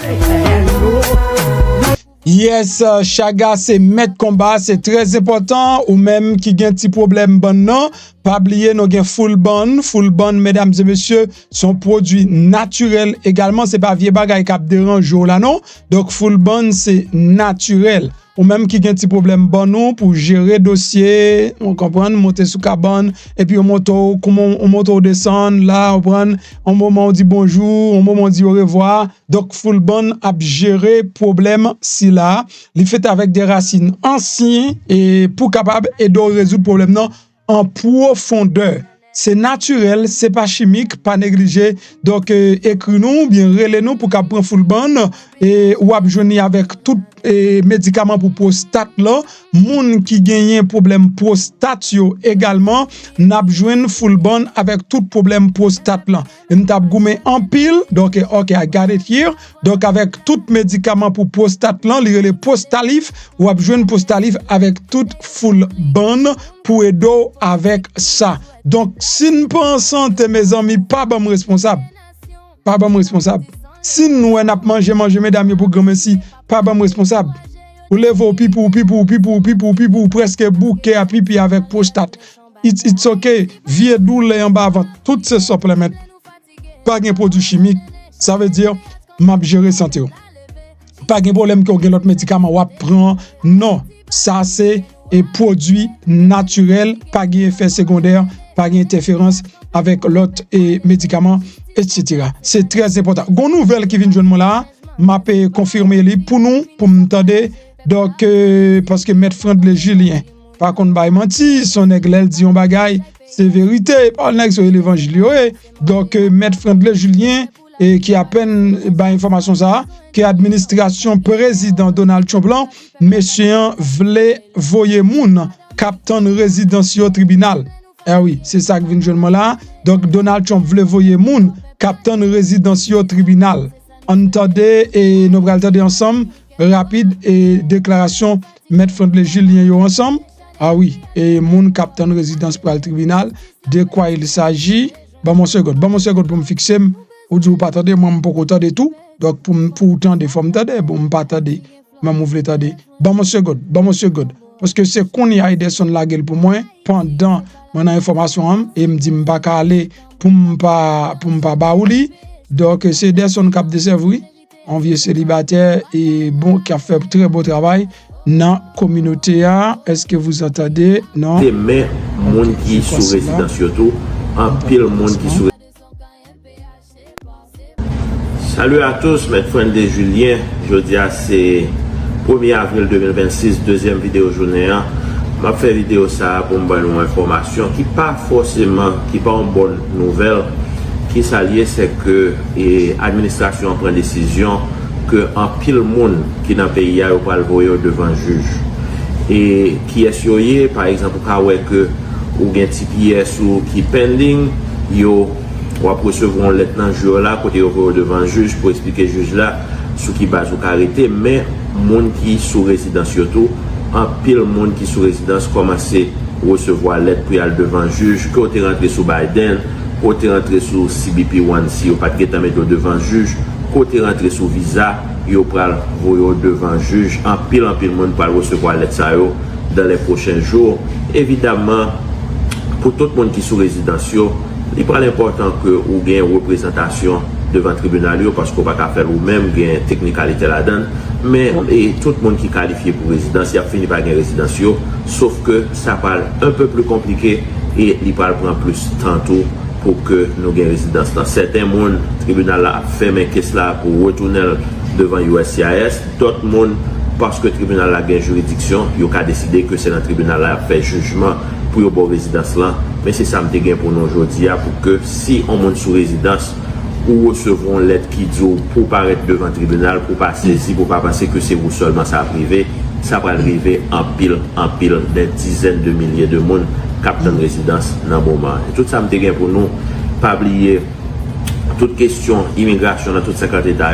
Yes, chaga c'est mettre combat, c'est très important ou même qui gen petit problème bon non, pas oublier nous gen full bon mesdames et messieurs, son produit naturel également, c'est pas vieux bagay qui dérange là non. Donc full bon c'est naturel. Ou même qui gen petit problème bon nous pour gérer dossier, on comprend monter sous cabane et puis on monte on descend là on prend un moment on dit bonjour, un moment on dit au revoir. Donc full bon a gérer problème si là, il fait avec des racines anciennes et pour capable aider à résoudre problème non en profondeur. C'est naturel, c'est pas chimique, pas négligé. Donc écris-nous, bien relais-nous pour qu'on prenne full bon et ou abjouni avec tout médicament pour prostate là, moun qui gagne problème prostate yo également, n'a besoin full bon avec tout problème prostate là. Et nous t'a goumé en pile, donc OK, I got it here. Donc avec tout médicament pour prostate là, li relè Prostalif ou abjoine Prostalif avec tout full bon pour aider avec ça. Donc si nous pensons mes amis pas bon responsable. Pas bon responsable. Si nous on a mangé mesdames pour grand merci, pas bon responsable. Ou lève pipou presque bouquet à pipi avec prostate. It's okay. Vieux douleur en bas avant toutes ces suppléments. pas de produits chimiques, ça veut dire m'a gérer santé. Pas de problème que vous l'autre médicament ou prend, non, ça c'est un produit naturel, pas de effet secondaire, pas d'interférence avec l'autre médicament, etc. C'est très important. Gon nouvelle qui vient de joindre là, m'a confirmer pour nous, pour m'entendre. Donc, parce que Maître Friendly Julien, par contre, bah, il menti, son aigle dit on bagaille, c'est vérité, pas le sur l'évangile. Donc, Maître Friendly Julien, qui a peine bah, information ça, que administration président Donald Trump, monsieur vle voyer moun, captain résidence au tribunal. Eh oui, c'est ça que vient de là. Donc, Donald Trump vle voyer moun, captain résidence au tribunal. Entendez et nous allons entendre ensemble rapide et déclaration Maître Friendly Julien yo ensemble. Ah oui, et mon capitaine résidence pour le tribunal, de quoi il s'agit. Bon mon seconde pour me fixer ou du pas attendre moi pas attendre tout. Donc pour temps de forme attendre, bon pas attendre, moi m'ouvre attendre. Bon mon seconde parce que c'est qu'on y a Ederson la gueule pour moi pendant mon information et me dit pas aller pour pas baouli. Donc c'est Ederson qui a desservi, un vieux célibataire et bon qui a fait très beau travail dans la communauté. Est-ce que vous entendez? Non. Mais monde qui sous résidence surtout, en pile monde qui sous. Salut à tous, Maître Friendly Julien. Jeudi c'est 1er avril 2026, deuxième vidéo journée. Je fait vidéo ça pour me donner une information qui pas forcément qui pas une bonne nouvelle. Qui s'allie, c'est que l'administration prend décision que en pile monde qui dans le pays a pas le voyer devant juge. Et qui est sur par exemple que ou gen ti pièce ou qui pending yo ou recevront lettre dans jour là côté devant juge pour expliquer juge là sous qui base ou arrêté mais monde qui sous résidence surtout en pile monde qui sous résidence commencer recevoir lettre pour aller devant juge que tu rentré sous Biden. Côté rentré sur CBP1 si ou pas de mettre devant juge, côté rentré sur visa, yo pral voyo devant juge, en pile monde pour recevoir lettre ça yo dans les prochains jours. Évidemment, pour tout le monde qui sous résidence yo, il est important que ou gagne représentation devant le tribunal yo, parce qu'on va pas faire ou même gagne technicalité là-dedans, mais tout le monde qui est qualifié pour résidence, il a fini par gagner résidence yo, sauf que ça parle un peu plus compliqué et il parle prend plus tantôt pour que nous ayons résidence. Dans certains monde, le tribunal a fermé caisse là pour retourner devant USCIS. D'autres monde, parce que le tribunal a une juridiction, il a décidé que c'est le tribunal a fait jugement pour y avoir résidence là. Mais c'est ça que je pour nous aujourd'hui, pour que si on monte sous résidence, ou recevront lettre qui dit pour paraître devant le tribunal, pour passer ici, pour pas penser que c'est vous seulement ça privé, ça va arriver en pile, des dizaines de milliers de monde. Captain résidence dans le moment. Et tout ça me dit pour nous, pas oublier toute question immigration dans toute 50 États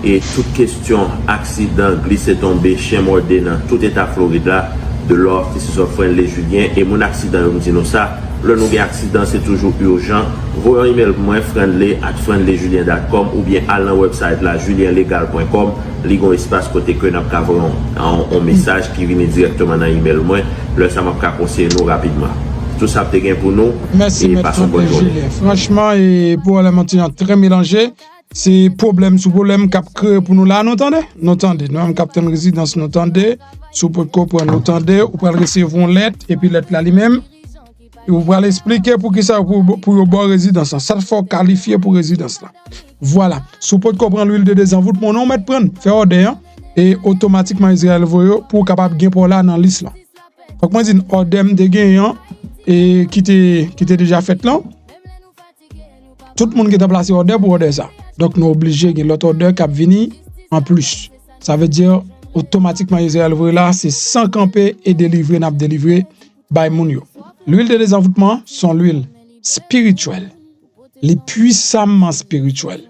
et toute question accident, glisser, tomber, chien mordé dans tout État Floride là, de l'offre qui se sont Friendly Julien et mon accident, je me dis nous ça. Le nouvel accident c'est toujours urgent. Voyez un email moi friendly@friendlyjulien.com ou bien à la website là julienlegal.com. Il y a un espace côté que nous avons un message qui vient directement dans l'email moi. Là ça m'a conseillé nous rapidement. Tout ça c'est gain pour nous. Merci et passons bonne journée. Franchement et pour la maintenir très mélangé, c'est problème sous problème cap créé pour nous là nous entendez. Nous capitaine résidence nous entendez. Sous pour comprendre nous entendez ou pour recevoir une lettre et puis lettre là lui-même. Et vous allez expliquer pour qui ça pour une bonne résidence. Ça faut qualifier pour résidence là. Voilà. Si vous pouvez comprendre l'huile de désenvoûte, mon nom mettre prendre, faire ordre et automatiquement Israël voyo pour capable gain pour là dans liste là. Faut que moi dis ordre de gagnant et qui était déjà fait là. Tout le monde qui est placé ordre pour ordre ça. Donc nous obligé gain l'autre ordre qui venir en plus. Ça veut dire automatiquement Israël voyo là c'est sans camper et délivrer n'a délivrer by moun yo. L'huile de désenvoûtement sont l'huile spirituelle, les puissamment spirituelles.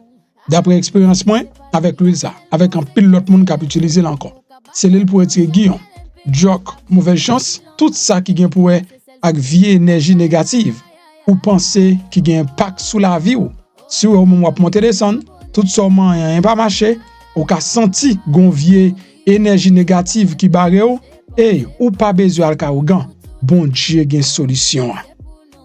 D'après expérience moi avec l'huile ça, avec un pile l'autre monde qui a utilisé là encore. C'est l'huile pour retirer guillon, joke, mauvaise chance, tout ça qui vient pour avec vie énergie négative ou penser qui a un impact sur la vie ou si au moment où monter descendre, tout ça rien pas marché, ou ka senti gon vie énergie négative qui barre et ou pas besoin al kaougan. Bon Dieu gen solution.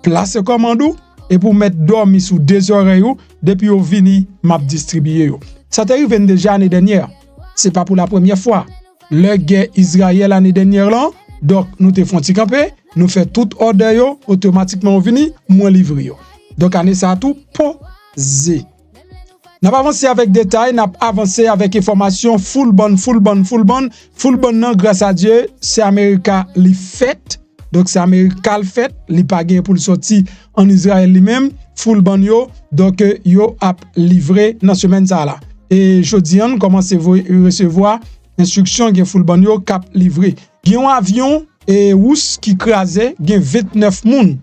Place commando et pour mettre dormi sous deux oreilles depuis yo vini m'a distribué yo. Ça t'arrive déjà l'année dernière. C'est pas pour la première fois. Le guerre Israël l'année dernière là, donc nous te font camper, nous fait tout ordre yo, automatiquement on vini moins livrer yo. Donc année ça tout posé. N'a pas avancé avec détail, n'a avancé avec information full bonne non, grâce à Dieu, c'est America li fait. Donc c'est America le fait, li pas gain pour le sortir en Israël lui-même, full bon yo, donc yo a livré dans semaine ça là. Et jodi an commence recevoir instruction gen full bon yo cap livré. Gen un avion et ous qui crasé, gen 29 moun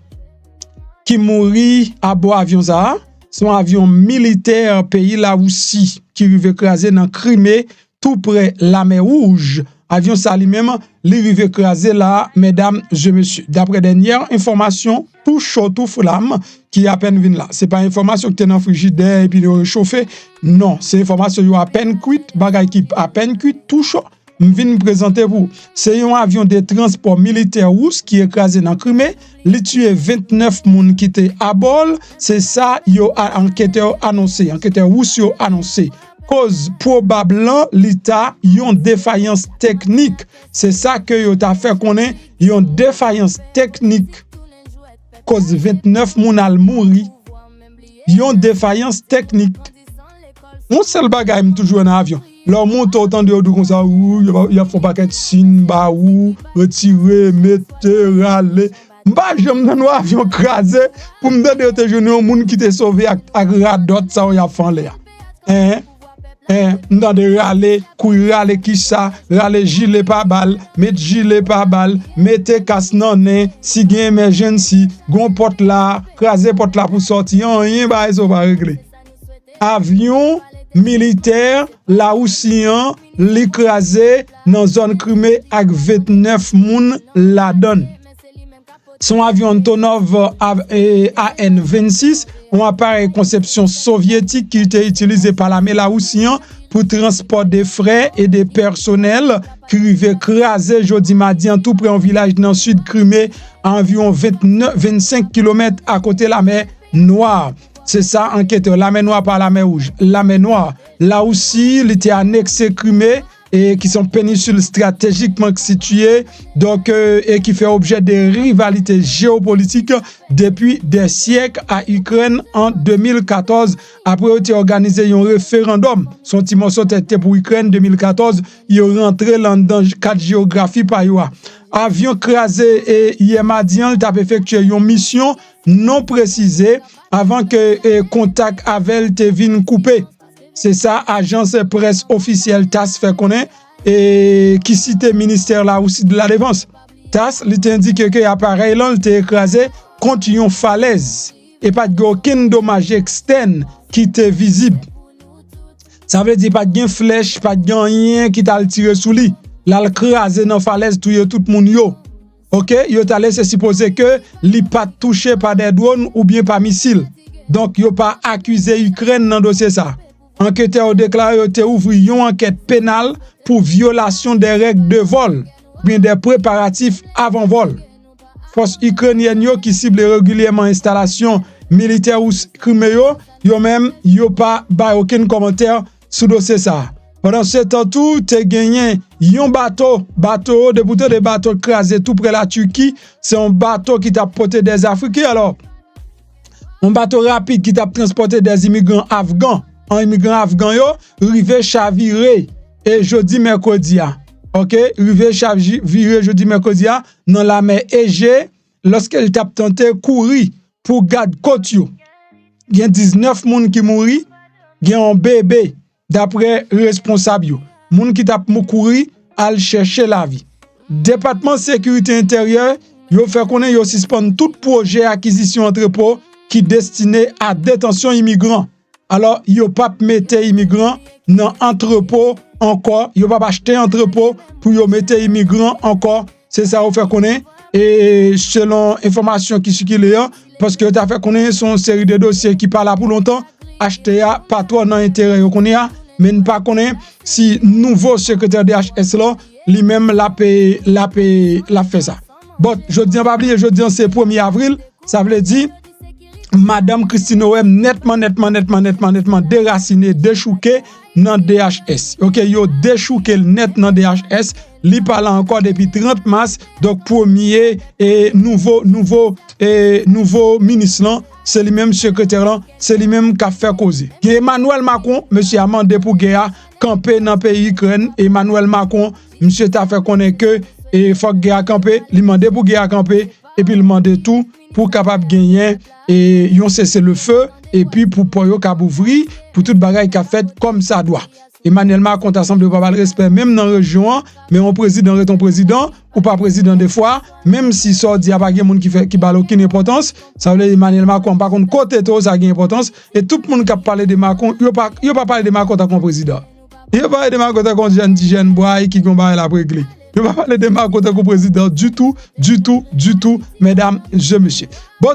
qui mouri à bord avion ça. Son avion militaire pays là aussi qui rive écrasé dans Crimée tout près la mer Rouge. Avion ça lui-même li rive écrasé là mesdames et messieurs. D'après dernière information tout chaud tout flamme qui à peine vinn là. C'est pas information qui est dans frigidaire et puis de réchauffer. Non, c'est information yo à peine cuite, bagay qui à peine cuite tout chaud. M'vin présenter vous. C'est un avion de transport militaire russe qui est écrasé dans Crimée. Li tué 29 moun qui étaient à bord. C'est ça yo enquêteur annoncé. Enquêteur russe yo annoncé. Cause probable l'état yon défaillance technique. C'est ça que yo t'a fait connaître yon défaillance technique. Cause 29 moun al mouri. Yon défaillance technique. Mon seul bagay toujours dans avion. Leur monte autant de comme ça, il faut pas qu'être signe, bah, ou, retirer, mettre, râler. Bah, j'aime dans nos avions crasé pour me donner au journée au monde qui t'est sauvé à radot, ça, il a fait l'air. Dans de râler, courir râler qui ça, râler gilet pas balle, mettre gilet pas balle, mettre casse non nez, si gain emergency, gon porte là, craser porte là pour sortir, rien, bah, ça va régler. Avion militaire la Oussian l'écrasé dans zone Crimée avec 29 moun la donne. Son avion Antonov AN-26, un appareil conception soviétique qui était utilisé par l'armée laotienne pour transport des frais et des personnels qui arrivait écrasé jeudi mardi en tout près un village dans le sud Crimée à environ 25 km à côté de la mer Noire. C'est ça, enquêteur, la mer Noire par la mer Rouge. La mer Noire, là aussi, il était annexé Crimée et qui sont péninsules stratégiquement situées, donc, et qui fait objet de rivalités géopolitiques depuis des siècles à Ukraine en 2014. Après, il a organisé un référendum. Son petit morceau était pour Ukraine 2014. Il est rentré dans le cadre géographie par Yoa. Avion crasé et hier mardi, il a effectué une mission non précisée avant que contact avec te vienne couper. C'est ça, agence presse officielle TASS fait connaître et qui cite ministère là aussi de la défense. TASS lui indique que l'appareil là était écrasé contre une falaise et pas de aucun dommage externe qui était visible. Ça veut dire pas de flèche, pas de rien qui t'a tiré sous lui. Là le crasé dans falaise tout le monde yo. OK, yo t'a laissé supposer que li pas touché par des drones ou bien par missiles. Donc yo pas accusé Ukraine dans dossier ça. Enquêteur déclaré yo te ouvri une enquête pénale pour violation des règles de vol, bien des préparatifs avant vol. Force ukrainienne yo qui cible régulièrement installation militaire ou Crimée yo même yo pas ba aucun commentaire sur dossier ça. Pendant ce temps tout, te gagné un bateau de des bateaux crasés tout près de la Turquie. C'est un bateau qui t'a porté des Africains. Alors, un bateau rapide qui t'a transporté des immigrants afghans. Un immigrant afghan yo, rivé chaviré et jeudi mercredi. OK, rivé chaviré jeudi mercredi dans la mer Égée lorsqu'elle t'a tenté courir pour garder côte yo. Il y a 19 moun qui mouri, il y a un bébé. D'après responsable yo, moun qui t'a courir al chercher la vie. Département sécurité intérieure, yo fait connaître yo suspend tout projet acquisition entrepôt qui destiné à détention immigrants. Alors yo pas mettre immigrants dans entrepôt encore, yo pas acheter entrepôt pour yo mettre immigrants encore. C'est ça yo fait connaître et selon information qui circule parce que yo t'a fait connaître son série de dossiers qui pas là pour longtemps. Acheter pas trop dans intérêt yo connaît mais ne pas connaît si nouveau secrétaire DHS là lui-même la fait ça. Bon, je dis pas oublier, je dis c'est 1er avril, ça veut dire Madame Christine Ouem nettement déraciné, déchouqué dans DHS. OK, yo déchouqué net dans DHS. Li parle encore depuis 30 mars. Donc premier et nouveau ministre là, c'est lui-même secrétaire là, c'est lui-même qui a fait causer. Emmanuel Macron, monsieur a mandé pour guerre camper dans pays Ukraine. Emmanuel Macron, monsieur t'a fait connaître que et faut guerre camper, li mandé pour guerre camper et puis il mandé tout pour capable gagner et yon cesser le feu et puis pour yo cap ouvrir pour toute bagaille qu'a fait comme ça doit. Emmanuel Macron assemblé pas le respect même dans la région mais on président est ton président ou pas président des fois même si ça dit a pas monde qui fait qui ba aucune importance ça veut dire Emmanuel Macron par contre côté tout ça a une importance et tout le monde qui parler de Macron yo pas parler de Macron comme président. Yo parler de Macron comme jeune boy qui combat la régler. Je ne vais pas parler de Macron comme président du tout, mesdames et messieurs. Bon,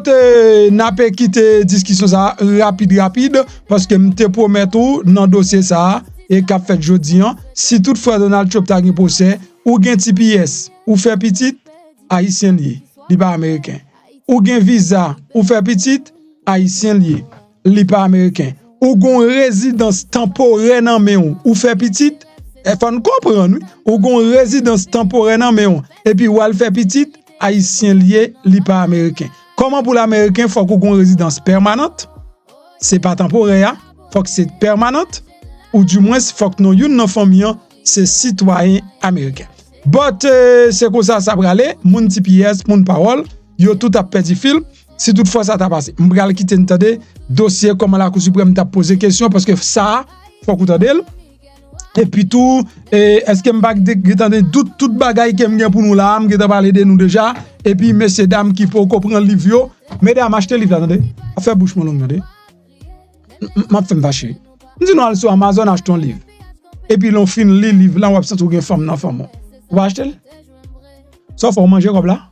n'a pas quitté discussion ça rapide, parce que je te promets tout dans le dossier ça, et qu'a fait jeudi, si toutefois Donald Trump a un procès, ou gen TPS, ou fait petit, haïtien lié, li pas américain. Ou gen visa, ou fait petit, haïtien lié, li pas américain. Ou gon résidence temporaire nan meyon, ou fait petit, il faut nous comprendre, ou gon résidence temporaire nan meyon, et puis ou al fait petit, haïtien lié, li pas américain. Comment pour l'américain, faut qu'on gon résidence permanente? C'est pas temporaire, faut que c'est permanente, ou du moins, faut que nous yon nan famille, c'est citoyen américain. But, c'est comme ça va aller, moun TPS, moun parole, yo tout a perdu fil. Si toutefois ça t'a passé, m'bral quitter n'tade dossier comment la Cour suprême t'a posé question parce que ça faut qu'on t'adel. Et puis tout est-ce que m'bak de toute bagaille que m'gen pour nous là, m'geta parler de nous déjà et puis messieurs dames qui faut comprendre livre yo, mesdames achetez livre là attendez. A faire bouche mon long attendez. M'a fait m'vacher. Nous allons sur Amazon acheter un livre. Et puis l'on fin li livre là on va sentir une femme dans femme. On va acheter. Sauf on manger comme là.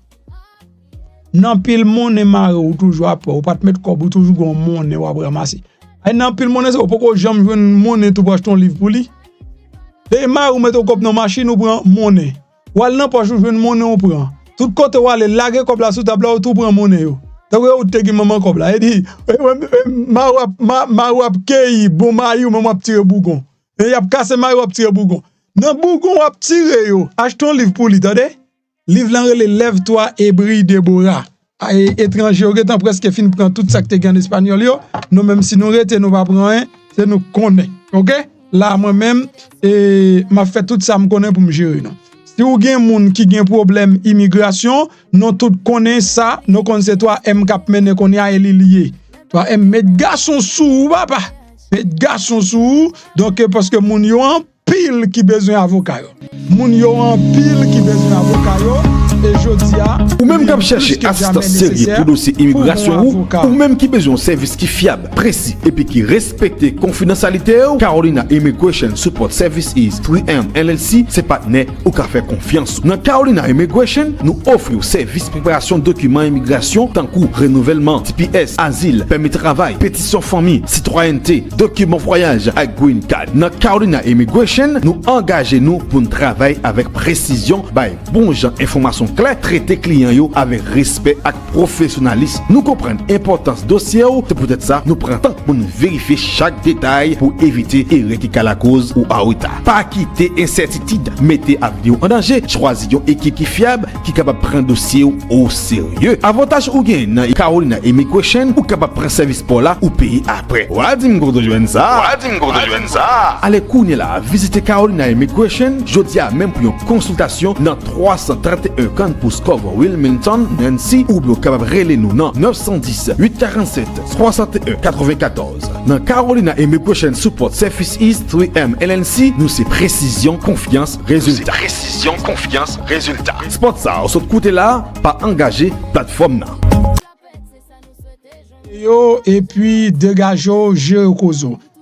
Nan pile monnaie marre ou toujours après ou pas te mettre comme toujours gon monnaie ou après ramasser. Et nan pile monnaie c'est pourquoi jamais joindre monnaie tout pour acheter un livre pour lui. Et marre ou mettre comme dans machine ou prend monnaie. Ou al nan pas joindre monnaie ou prend. Tout côté ou aller laguer comme là sous table ou tout prend monnaie yo. Donc ou te gi maman comme là, il dit marre ou kei bon mari ou maman tirer bougon. Et y a cassé mari ou tirer bougon. Nan bougon ou tirer yo. Achetons un livre pour lui, attendez. Livre là relève Lève-toi et brille Déborah. Étranger ou getan presque fin prend tout ça que te en espagnol yo. Nous même si nous rete nous pas prendre rien, c'est nous connaît. OK? Là moi même m'a fait tout ça me connaît pour me gérer non. Si ou gen moun qui gen problème immigration, nous tout connaît ça, nous connaissons toi M cap mener qu'on y a lié. Toi M mettre garçon sous papa. Mettre garçon sous donc parce que moun yo en pile qui besoin avocat yo. Moun yo en pile qui besoin avocat yo et jodia ou même qui chercher assistance sérieux pour dossier immigration ou même qui besoin service qui fiable, précis et puis qui respecte confidentialité. Carolina Immigration Support Services 3M LLC c'est partenaire ou qu'a fait confiance. Dans Carolina Immigration, nous offrons service préparation documents immigration tant que renouvellement TPS, asile, permis de travail, pétition famille, citoyenneté, document voyage à green card. Dans Carolina Immigration, nous engageons nous pour travailler avec précision, by bon gens information claire, traiter client yo avec respect et professionnalisme. Nous comprenons l'importance dossier ou c'est peut-être ça nous prenons temps pour nous vérifier chaque détail pour éviter erreur qui à la cause ou à retard. Pas quitter incertitude, mettez avenir en danger, choisissez une équipe qui fiable qui capable prendre dossier au sérieux. Avantage ou gain dans Carolina Immigration ou capable prendre service pour là ou payer après. Wadi m'godo joindre ça. Allez kounya là, visitez Carolina Immigration, jodi a même pour une consultation dans 331 Campus Cover Wilmington, Nancy ou bien capable relais nous dans 910 847 61 94. Dans Carolina Immigration Support Services 3M LLC, nous c'est précision, confiance, résultat. Spot ça, au côté là, pas engagé plateforme là. Yo et puis dégageau Jericho.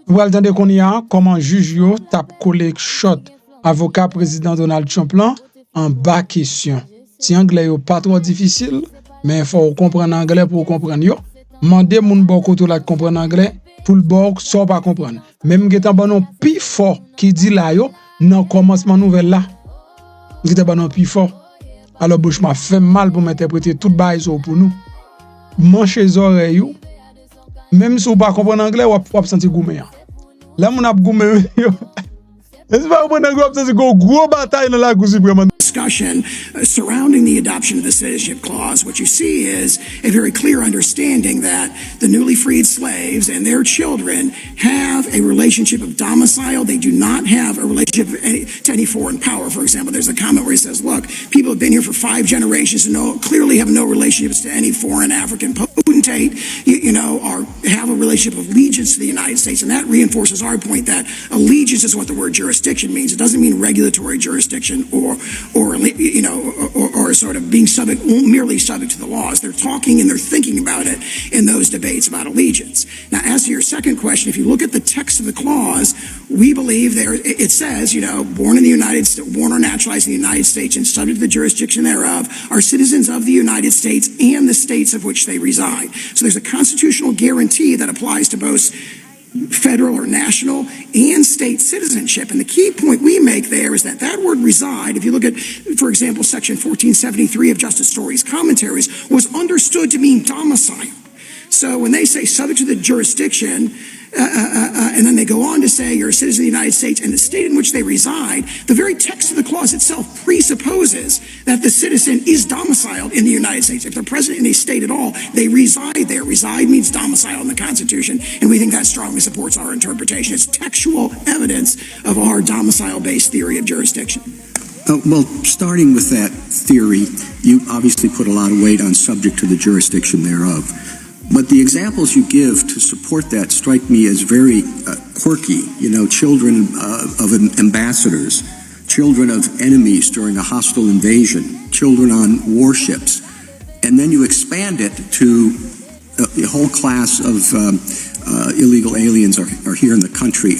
Vous entendez qu'on y a comment juge yo tape collé shot avocat président Donald Trump là en bas question. Si anglais yo pas trop difficile, mais faut comprendre anglais pour comprendre yo. Mandez moun bon côté là comprendre anglais pour le bord sans pas comprendre. Même getan banon pi fort qui dit là yo dans commencement nouvelle là. Getan banon pi fort. Alors bouche m'a fait mal pour m'interpréter tout bail pour nous. Manchez oreilles Même si vous pas comprendre anglais, vous senti goumé. Là mon ap goumé yo. Est-ce pas comprendre anglais, vous senti gros bataille dans la Cour suprême. Discussion surrounding the adoption of the Citizenship Clause, what you see is a very clear understanding that the newly freed slaves and their children have a relationship of domicile. They do not have a relationship to any foreign power. For example, there's a comment where he says, look, people have been here for 5 generations and clearly have no relationships to any foreign African potentate, or have a relationship of allegiance to the United States. And that reinforces our point that allegiance is what the word jurisdiction means. It doesn't mean regulatory jurisdiction or sort of being merely subject to the laws. They're talking and they're thinking about it in those debates about allegiance. Now, as to your second question, if you look at the text of the clause, we believe it says, born or naturalized in the United States and subject to the jurisdiction thereof are citizens of the United States and the states of which they reside. So there's a constitutional guarantee that applies to both federal or national and state citizenship. And the key point we make there is that word reside, if you look at, for example, section 1473 of Justice Story's commentaries, was understood to mean domicile. So when they say subject to the jurisdiction, and then they go on to say you're a citizen of the United States and the state in which they reside, the very text of the clause itself presupposes that the citizen is domiciled in the United States. If they're present in a state at all, they reside there. Reside means domicile in the Constitution, and we think that strongly supports our interpretation. It's textual evidence of our domicile-based theory of jurisdiction. Well, starting with that theory, you obviously put a lot of weight on subject to the jurisdiction thereof. But the examples you give to support that strike me as very quirky. Children of ambassadors, children of enemies during a hostile invasion, children on warships. And then you expand it to the whole class of illegal aliens are here in the country.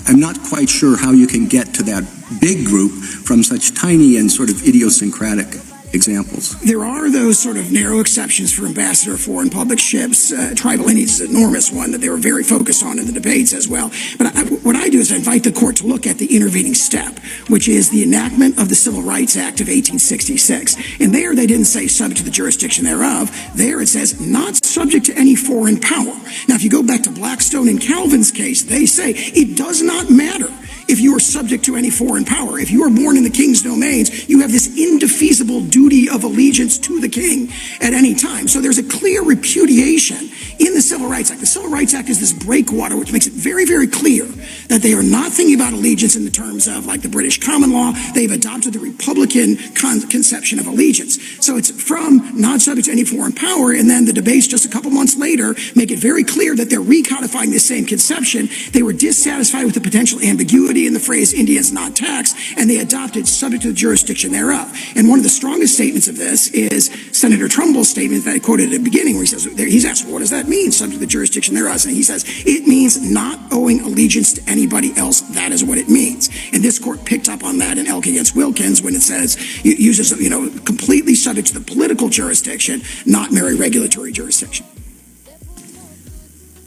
I'm not quite sure how you can get to that big group from such tiny and sort of idiosyncratic examples. There are those sort of narrow exceptions for ambassador foreign public ships. Tribal lineage is an enormous one that they were very focused on in the debates as well. But what I do is I invite the court to look at the intervening step, which is the enactment of the Civil Rights Act of 1866. And there they didn't say subject to the jurisdiction thereof. There it says not subject to any foreign power. Now, if you go back to Blackstone and Calvin's case, they say it does not matter if you are subject to any foreign power. If you are born in the king's domains, you have this indefeasible duty of allegiance to the king at any time. So there's a clear repudiation in the Civil Rights Act. The Civil Rights Act is this breakwater which makes it very, very clear that they are not thinking about allegiance in the terms of like the British common law. They've adopted the Republican conception of allegiance. So it's from not subject to any foreign power, and then the debates just a couple months later make it very clear that they're recodifying this same conception. They were dissatisfied with the potential ambiguity in the phrase Indians not taxed, and they adopted subject to the jurisdiction thereof. And one of the strongest statements of this is Senator Trumbull's statement that I quoted at the beginning, where he says, he's asked, what does that mean, subject to the jurisdiction thereof? And he says, it means not owing allegiance to anybody else. That is what it means. And this court picked up on that in Elk against Wilkins when it says, it uses, completely subject to the political jurisdiction, not mere regulatory jurisdiction.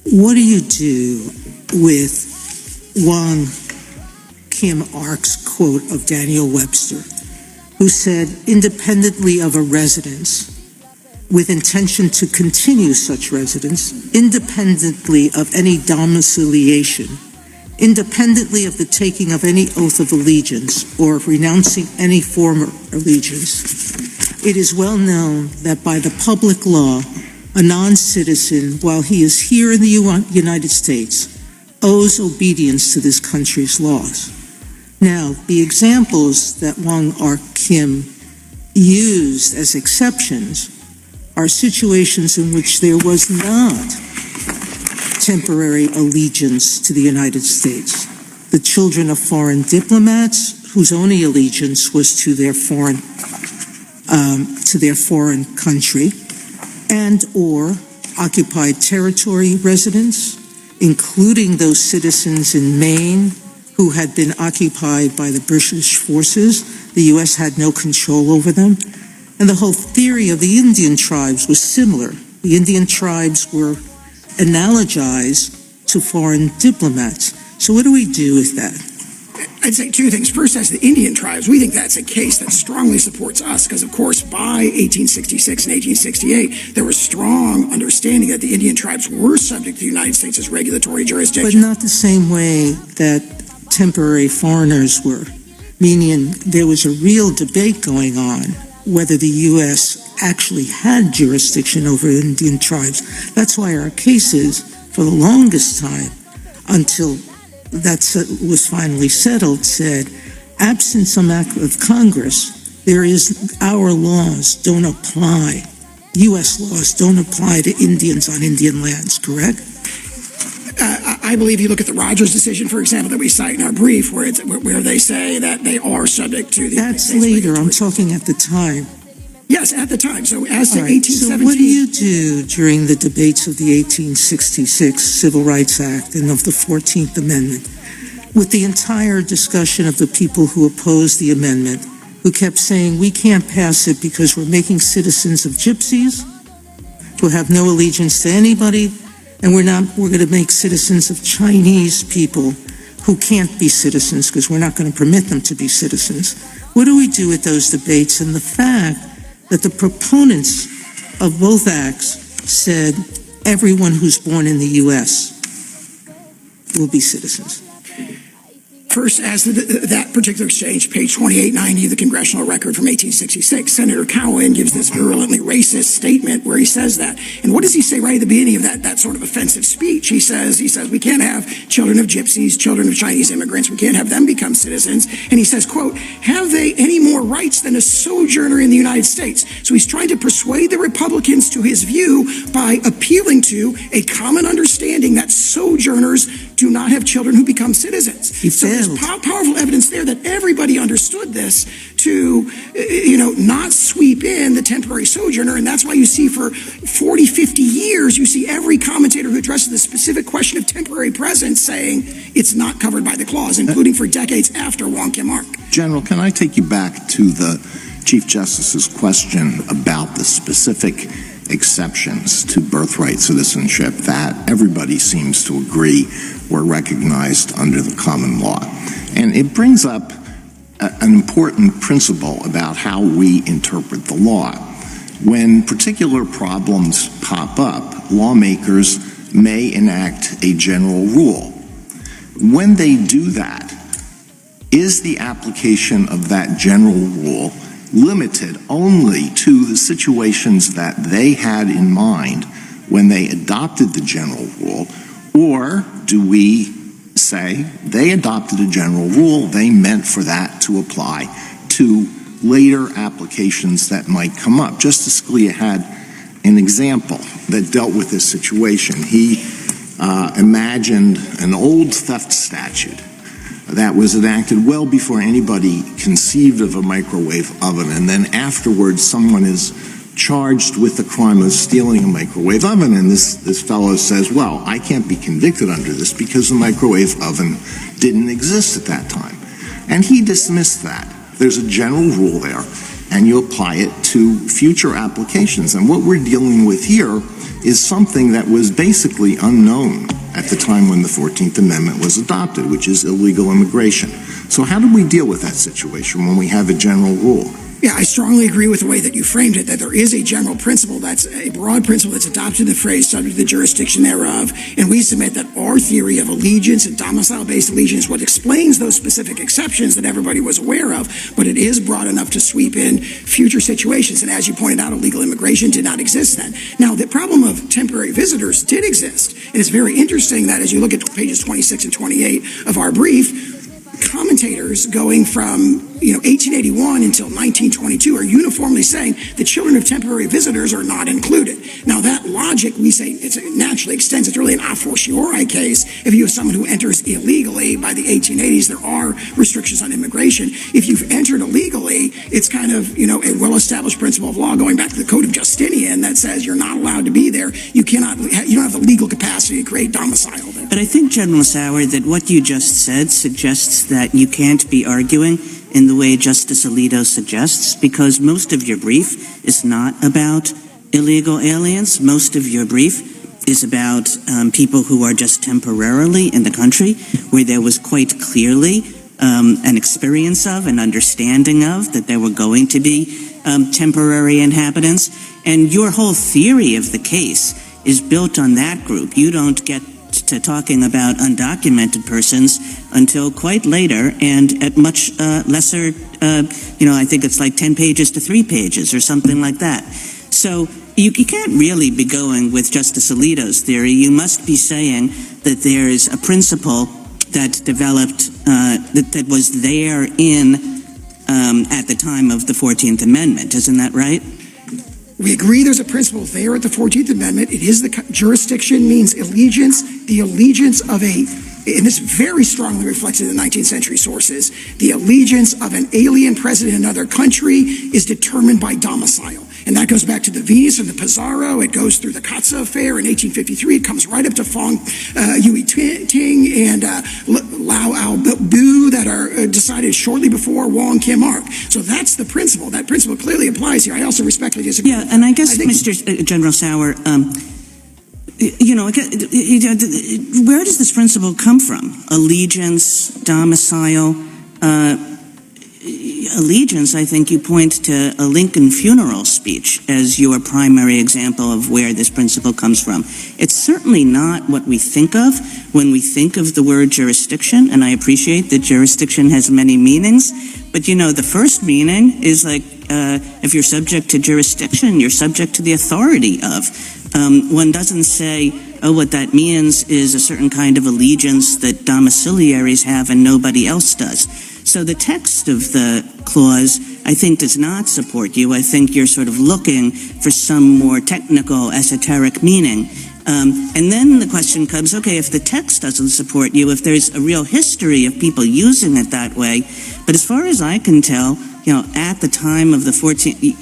What do you do with one Kim Ark's quote of Daniel Webster, who said, independently of a residence, with intention to continue such residence, independently of any domiciliation, independently of the taking of any oath of allegiance or of renouncing any former allegiance, it is well known that by the public law, a non-citizen, while he is here in the United States, owes obedience to this country's laws. Now, the examples that Wong Ark Kim used as exceptions are situations in which there was not temporary allegiance to the United States. The children of foreign diplomats whose only allegiance was to their foreign country, and or occupied territory residents, including those citizens in Maine who had been occupied by the British forces. The U.S. had no control over them. And the whole theory of the Indian tribes was similar. The Indian tribes were analogized to foreign diplomats. So what do we do with that? I'd say two things. First, as the Indian tribes, we think that's a case that strongly supports us because, of course, by 1866 and 1868, there was strong understanding that the Indian tribes were subject to the United States' regulatory jurisdiction. But not the same way that temporary foreigners were, meaning there was a real debate going on whether the U.S. actually had jurisdiction over Indian tribes. That's why our cases, for the longest time, until that was finally settled, said, absent some act of Congress, our laws don't apply. U.S. laws don't apply to Indians on Indian lands, correct? I believe you look at the Rogers decision, for example, that we cite in our brief, where they say that they are subject to the... That's later. I'm talking at the time. Yes, at the time. So as to All right. 1817... So what do you do during the debates of the 1866 Civil Rights Act and of the 14th Amendment, with the entire discussion of the people who opposed the amendment, who kept saying, we can't pass it because we're making citizens of gypsies who have no allegiance to anybody, and we're going to make citizens of Chinese people who can't be citizens because we're not going to permit them to be citizens. What do we do with those debates and the fact that the proponents of both acts said everyone who's born in the U.S. will be citizens? First, as to that particular exchange, page 2890 of the congressional record from 1866, Senator Cowan gives this virulently racist statement where he says that. And what does he say right at the beginning of that sort of offensive speech? He says, we can't have children of gypsies, children of Chinese immigrants. We can't have them become citizens. And he says, quote, have they any more rights than a sojourner in the United States? So he's trying to persuade the Republicans to his view by appealing to a common understanding that sojourners do not have children who become citizens. So there's powerful evidence there that everybody understood this to, not sweep in the temporary sojourner. And that's why you see for 40, 50 years, you see every commentator who addresses the specific question of temporary presence saying it's not covered by the clause, including for decades after Wong Kim Ark. General, can I take you back to the Chief Justice's question about the specific exceptions to birthright citizenship that everybody seems to agree were recognized under the common law? And it brings up an important principle about how we interpret the law. When particular problems pop up, lawmakers may enact a general rule. When they do that, is the application of that general rule limited only to the situations that they had in mind when they adopted the general rule, or do we say they adopted a general rule, they meant for that to apply to later applications that might come up? Justice Scalia had an example that dealt with this situation. He imagined an old theft statute that was enacted well before anybody conceived of a microwave oven, and then afterwards someone is charged with the crime of stealing a microwave oven, and this fellow says, well, I can't be convicted under this because the microwave oven didn't exist at that time. And he dismissed that. There's a general rule there, and you apply it to future applications. And what we're dealing with here is something that was basically unknown at the time when the 14th Amendment was adopted, which is illegal immigration. So how do we deal with that situation when we have a general rule? Yeah, I strongly agree with the way that you framed it, that there is a general principle, that's a broad principle that's adopted the phrase subject to the jurisdiction thereof, and we submit that our theory of allegiance and domicile-based allegiance is what explains those specific exceptions that everybody was aware of, but it is broad enough to sweep in future situations, and as you pointed out, illegal immigration did not exist then. Now, the problem of temporary visitors did exist, and it's very interesting that as you look at pages 26 and 28 of our brief, commentators going from 1881 until 1922 are uniformly saying the children of temporary visitors are not included. Now that logic, we say, it naturally extends. It's really an a fortiori case. If you have someone who enters illegally by the 1880s, there are restrictions on immigration. If you've entered illegally, it's kind of a well-established principle of law going back to the Code of Justinian that says you're not allowed to be there. You don't have the legal capacity to create domicile there. But I think, General Sauer, that what you just said suggests that you can't be arguing in the way Justice Alito suggests, because most of your brief is not about illegal aliens. Most of your brief is about people who are just temporarily in the country, where there was quite clearly an experience of, an understanding of, that there were going to be temporary inhabitants. And your whole theory of the case is built on that group. You don't get to talking about undocumented persons until quite later and at much lesser, I think it's like 10 pages to 3 pages or something like that. So you can't really be going with Justice Alito's theory. You must be saying that there is a principle that developed, that was there at the time of the 14th Amendment. Isn't that right? We agree there's a principle there at the 14th Amendment. It is jurisdiction means allegiance, the allegiance of and this very strongly reflected in the 19th century sources, the allegiance of an alien present in another country is determined by domicile. And that goes back to the Venus and the Pizarro. It goes through the Katza affair in 1853. It comes right up to Fong Yui Ting and Lau Au Bu that are decided shortly before Wong Kim Ark. So that's the principle. That principle clearly applies here. I also respectfully disagree. Yeah, and I guess, Mr. General Sauer, where does this principle come from? Allegiance, domicile, allegiance, I think you point to a Lincoln funeral speech as your primary example of where this principle comes from. It's certainly not what we think of when we think of the word jurisdiction, and I appreciate that jurisdiction has many meanings, but the first meaning is like, if you're subject to jurisdiction, you're subject to the authority of. One doesn't say, what that means is a certain kind of allegiance that domiciliaries have and nobody else does. So the text of the clause, I think, does not support you. I think you're sort of looking for some more technical, esoteric meaning. And then the question comes, okay, if the text doesn't support you, if there's a real history of people using it that way, but as far as I can tell, at the time of the 14th,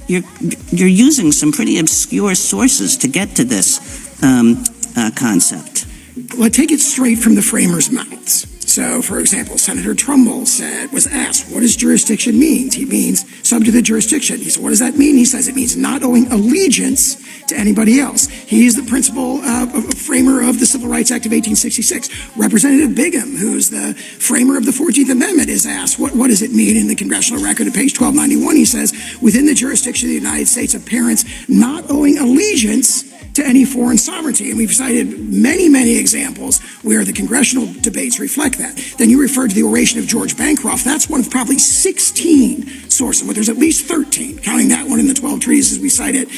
you're using some pretty obscure sources to get to this concept. Well, I take it straight from the framers' mouths. So, for example, Senator Trumbull was asked, what does jurisdiction mean? He means subject to the jurisdiction. He said, what does that mean? He says it means not owing allegiance to anybody else. He is the principal framer of the Civil Rights Act of 1866. Representative Bigham, who's the framer of the 14th Amendment, is asked, what does it mean in the congressional record at page 1291? He says, within the jurisdiction of the United States of parents not owing allegiance to any foreign sovereignty. And we've cited many, many examples where the congressional debates reflect that. Then you referred to the oration of George Bancroft. That's one of probably 16 sources, but there's at least 13, counting that one in the 12 treatises we cited,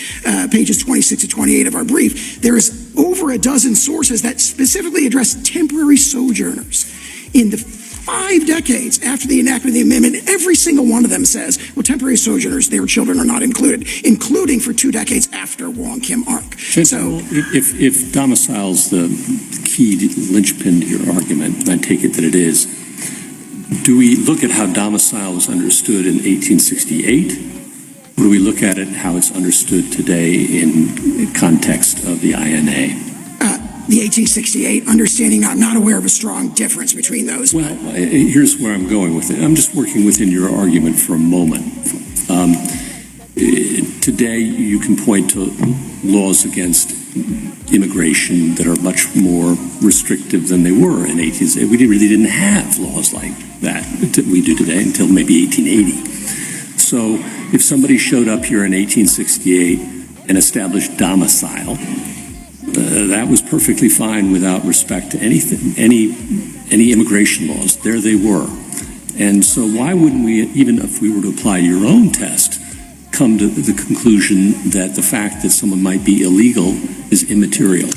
pages 26 to 28 of our brief. There is over a dozen sources that specifically address temporary sojourners. In the 5 decades after the enactment of the amendment, every single one of them says, well, temporary sojourners, their children are not included, including for 2 decades after Wong Kim Ark. So, if domicile's the key linchpin to your argument, and I take it that it is, do we look at how domicile was understood in 1868? Or do we look at it how it's understood today in context of the INA? The 1868 understanding, I'm not aware of a strong difference between those. Well, here's where I'm going with it. I'm just working within your argument for a moment. Today, you can point to laws against immigration that are much more restrictive than they were in 1868. We really didn't have laws like that we do today until maybe 1880. So if somebody showed up here in 1868 and established domicile, that was perfectly fine without respect to anything, any immigration laws. There they were. And so why wouldn't we, even if we were to apply your own test, come to the conclusion that the fact that someone might be illegal is immaterial?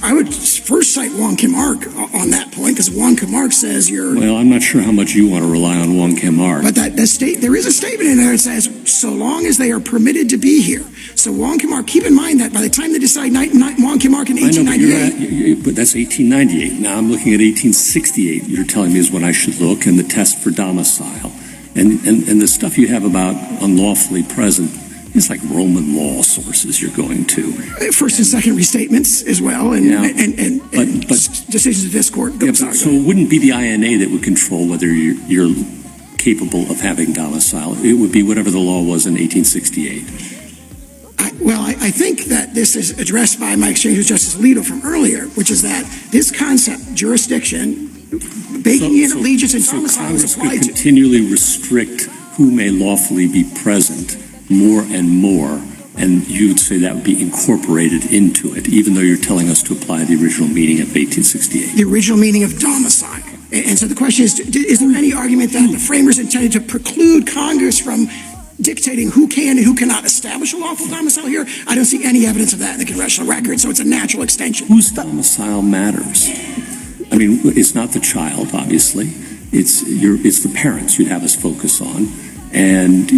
I would first cite Wong Kim Ark on that point, because Wong Kim Ark says Well, I'm not sure how much you want to rely on Wong Kim Ark. But there is a statement in there that says, so long as they are permitted to be here. So Wong Kim Ark, keep in mind that by the time they decide Wong Kim Ark in 1898. But that's 1898. Now I'm looking at 1868. You're telling me is when I should look, and the test for domicile. And the stuff you have about unlawfully present, it's like Roman law sources you're going to. First and second restatements as well, and decisions of this court. So it wouldn't be the INA that would control whether you're capable of having domicile. It would be whatever the law was in 1868. I think that this is addressed by my exchange with Justice Alito from earlier, which is that this concept, jurisdiction, baking in allegiance and domicile Congress is could applied to. continually restrict who may lawfully be present more and more, and you would say that would be incorporated into it, even though you're telling us to apply the original meaning of 1868. The original meaning of domicile. And so the question is there any argument that the framers intended to preclude Congress from dictating who can and who cannot establish a lawful domicile here? I don't see any evidence of that in the congressional record, so it's a natural extension. Whose domicile matters? I mean, it's not the child, obviously. It's the parents you'd have us focus on. And,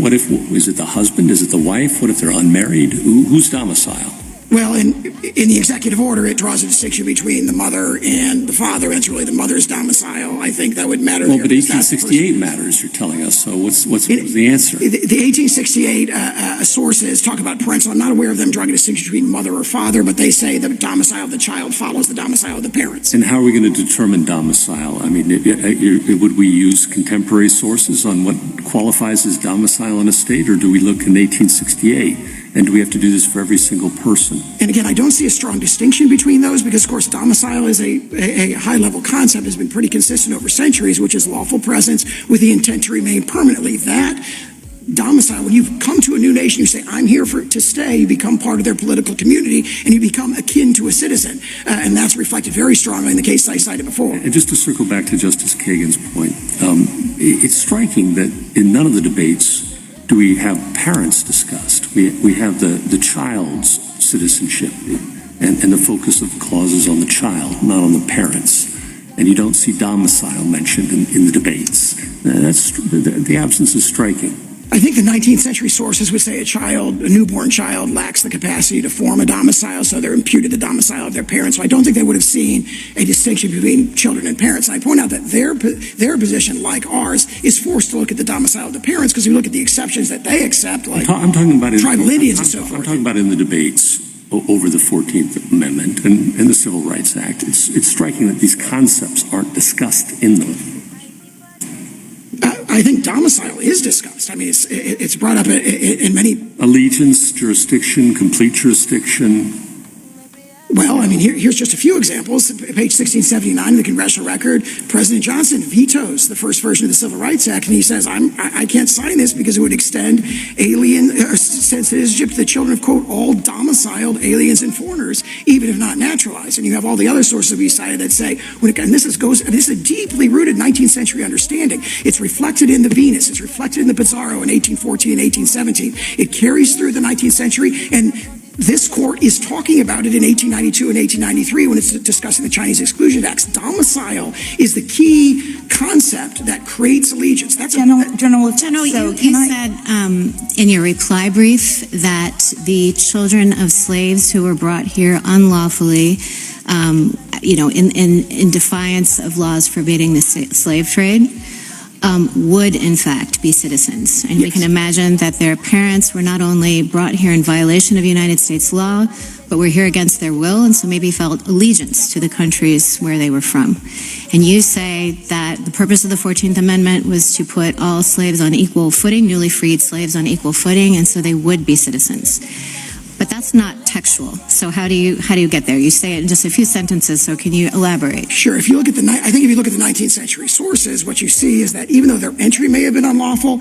what if, is it the husband? Is it the wife? What if they're unmarried? Whose domicile? Well, in the executive order, it draws a distinction between the mother and the father. It's really the mother's domicile. I think that would matter. Well, but 1868 matters, you're telling us. So what's the answer? The 1868 sources talk about parental. I'm not aware of them drawing a distinction between mother or father, but they say the domicile of the child follows the domicile of the parents. And how are we going to determine domicile? I mean, would we use contemporary sources on what qualifies as domicile in a state, or do we look in 1868? And do we have to do this for every single person? And again, I don't see a strong distinction between those because, of course, domicile is a high-level concept, has been pretty consistent over centuries, which is lawful presence with the intent to remain permanently. That domicile, when you come to a new nation, you say, I'm here to stay, you become part of their political community, and you become akin to a citizen. And that's reflected very strongly in the case I cited before. And just to circle back to Justice Kagan's point, it's striking that in none of the debates do we have parents discussed. We have the child's citizenship and the focus of the clauses on the child, not on the parents. And you don't see domicile mentioned in the debates. The absence is striking. I think the 19th century sources would say a newborn child lacks the capacity to form a domicile, so they're imputed the domicile of their parents. So I don't think they would have seen a distinction between children and parents. And I point out that their position, like ours, is forced to look at the domicile of the parents because we look at the exceptions that they accept, like I'm talking about tribal Indians and so forth. I'm talking about in the debates over the 14th Amendment and the Civil Rights Act. It's striking that these concepts aren't discussed in them. I think domicile is discussed. I mean, it's brought up in many... Allegiance, jurisdiction, complete jurisdiction. Well, I mean, here's just a few examples. Page 1679 of the Congressional Record, President Johnson vetoes the first version of the Civil Rights Act, and he says, I can't sign this because it would extend citizenship to the children of, quote, all domiciled aliens and foreigners, even if not naturalized. And you have all the other sources we cited that say, this is a deeply rooted 19th century understanding. It's reflected in the Venus. It's reflected in the Pizarro in 1814 and 1817. It carries through the 19th century, and this court is talking about it in 1892 and 1893 when it's discussing the Chinese Exclusion Acts. Domicile is the key concept that creates allegiance. That's General, So you said in your reply brief that the children of slaves who were brought here unlawfully, in defiance of laws forbidding the slave trade, would in fact be citizens. And we can imagine that their parents were not only brought here in violation of United States law, but were here against their will, and so maybe felt allegiance to the countries where they were from. And you say that the purpose of the 14th Amendment was to put all slaves on equal footing, newly freed slaves on equal footing, and so they would be citizens. But that's not textual. So how do you get there? You say it in just a few sentences, so can you elaborate? Sure. If you look at I think if you look at the 19th century sources, what you see is that even though their entry may have been unlawful,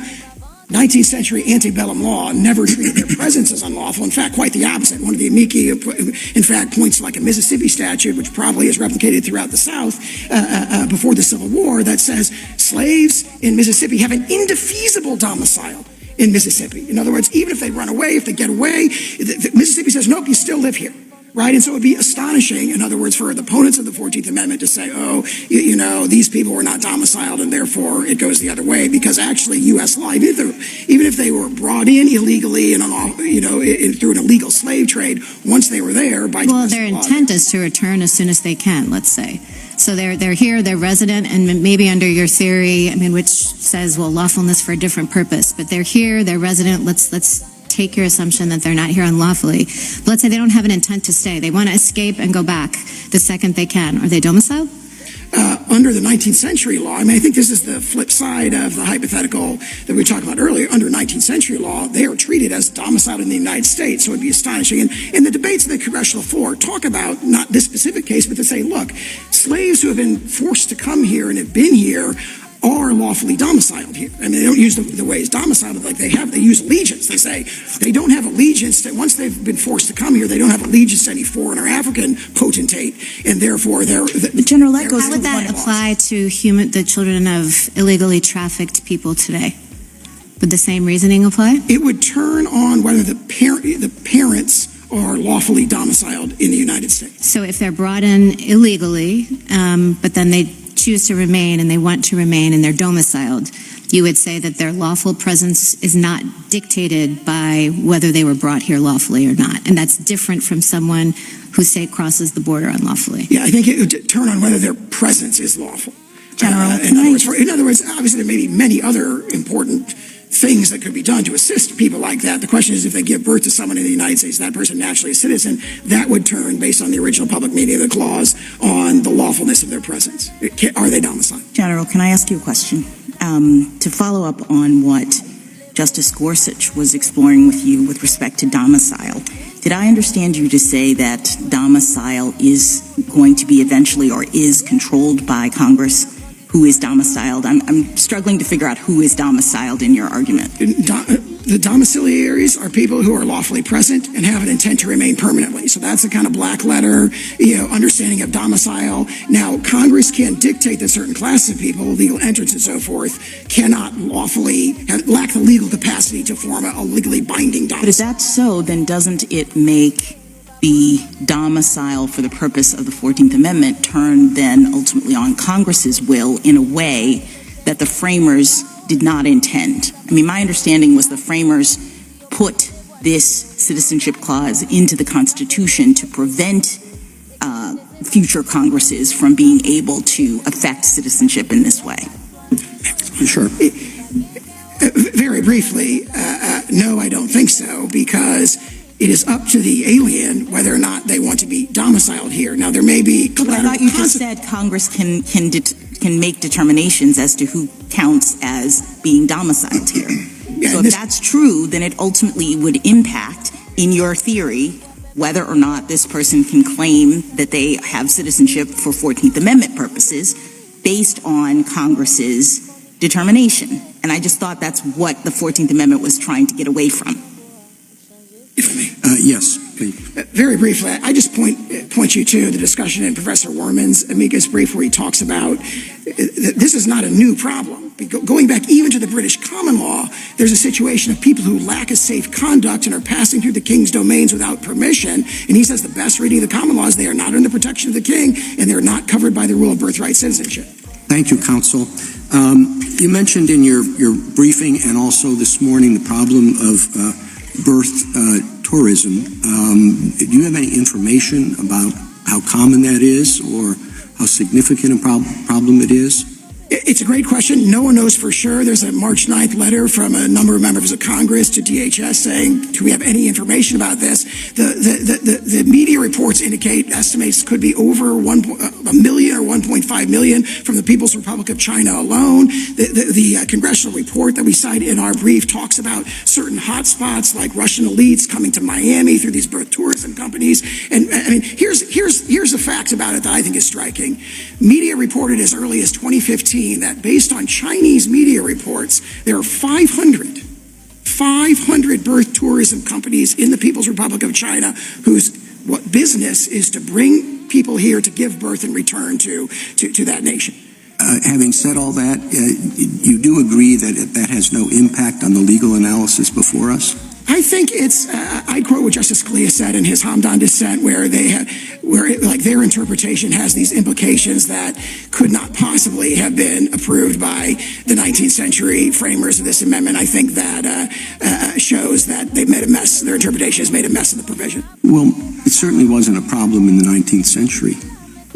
19th century antebellum law never treated their presence as unlawful. In fact, quite the opposite. One of the amici, in fact, points to like a Mississippi statute, which probably is replicated throughout the South before the Civil War, that says slaves in Mississippi have an indefeasible domicile in Mississippi. In other words, even if they run away, if they get away, Mississippi says, nope, you still live here. Right? And so it would be astonishing, in other words, for the opponents of the 14th Amendment to say, these people were not domiciled and therefore it goes the other way, because actually U.S. law, even if they were brought in illegally and through an illegal slave trade, once they were there by their intent is to return as soon as they can, let's say. So they're here, they're resident, and maybe under your theory, which says, lawfulness for a different purpose, but they're here, they're resident, let's take your assumption that they're not here unlawfully. But let's say they don't have an intent to stay. They want to escape and go back the second they can. Are they domiciled? under the 19th century law, I mean, I think this is the flip side of the hypothetical that we were talking about earlier. Under 19th century law, they are treated as domiciled in the United States, so it'd be astonishing. And in the debates in the congressional floor, talk about not this specific case, but to say, look, slaves who have been forced to come here and have been here are lawfully domiciled here. I mean, they don't use the ways domiciled like they have. They use allegiance. They say they don't have allegiance that once they've been forced to come here, they don't have allegiance to any foreign or African potentate, and therefore they're. But General, that goes. How would that apply to the children of illegally trafficked people today? Would the same reasoning apply? It would turn on whether the parents are lawfully domiciled in the United States. So if they're brought in illegally, but then they choose to remain and they want to remain and they're domiciled, you would say that their lawful presence is not dictated by whether they were brought here lawfully or not. And that's different from someone who, say, crosses the border unlawfully. Yeah, I think it would turn on whether their presence is lawful. General, in other words, obviously there may be many other important things that could be done to assist people like that. The question is, if they give birth to someone in the United States, that person naturally a citizen, that would turn, based on the original public meaning of the clause, on the lawfulness of their presence. Are they domiciled? General, can I ask you a question? To follow up on what Justice Gorsuch was exploring with you with respect to domicile, did I understand you to say that domicile is going to be eventually or is controlled by Congress? Who is domiciled? I'm struggling to figure out who is domiciled in your argument. The domiciliaries are people who are lawfully present and have an intent to remain permanently. So that's a kind of black letter, understanding of domicile. Now, Congress can dictate that certain classes of people, legal entrants and so forth, cannot lack the legal capacity to form a legally binding domicile. But if that's so, then doesn't it make the domicile for the purpose of the 14th Amendment turn then ultimately on Congress's will in a way that the framers did not intend? I mean, my understanding was the framers put this citizenship clause into the Constitution to prevent future Congresses from being able to affect citizenship in this way. Sure. Very briefly, no, I don't think so, because it is up to the alien whether or not they want to be domiciled here. Now, there may be collateral. I thought you just said Congress can make determinations as to who counts as being domiciled here. Yeah, so if that's true, then it ultimately would impact, in your theory, whether or not this person can claim that they have citizenship for 14th Amendment purposes based on Congress's determination. And I just thought that's what the 14th Amendment was trying to get away from. If I may. Yes, please. Very briefly, I just point you to the discussion in Professor Werman's amicus brief where he talks about this is not a new problem. Going back even to the British common law, there's a situation of people who lack a safe conduct and are passing through the king's domains without permission. And he says the best reading of the common law is they are not under the protection of the king and they're not covered by the rule of birthright citizenship. Thank you, counsel. You mentioned in your briefing and also this morning the problem of birth tourism. Do you have any information about how common that is or how significant a problem it is? It's a great question. No one knows for sure. There's a March 9th letter from a number of members of Congress to DHS saying, do we have any information about this? The media reports indicate estimates could be over 1 million or 1.5 million from the People's Republic of China alone. The congressional report that we cite in our brief talks about certain hotspots like Russian elites coming to Miami through these birth tourism companies. And I mean, here's the facts about it that I think is striking. Media reported as early as 2015 that based on Chinese media reports, there are 500 birth tourism companies in the People's Republic of China whose business is to bring people here to give birth and return to that nation. Having said all that, you do agree that that has no impact on the legal analysis before us? I think it's, I quote what Justice Scalia said in his Hamdan dissent, where their interpretation has these implications that could not possibly have been approved by the 19th century framers of this amendment. I think that shows that they've made a mess. Their interpretation has made a mess of the provision. Well, it certainly wasn't a problem in the 19th century.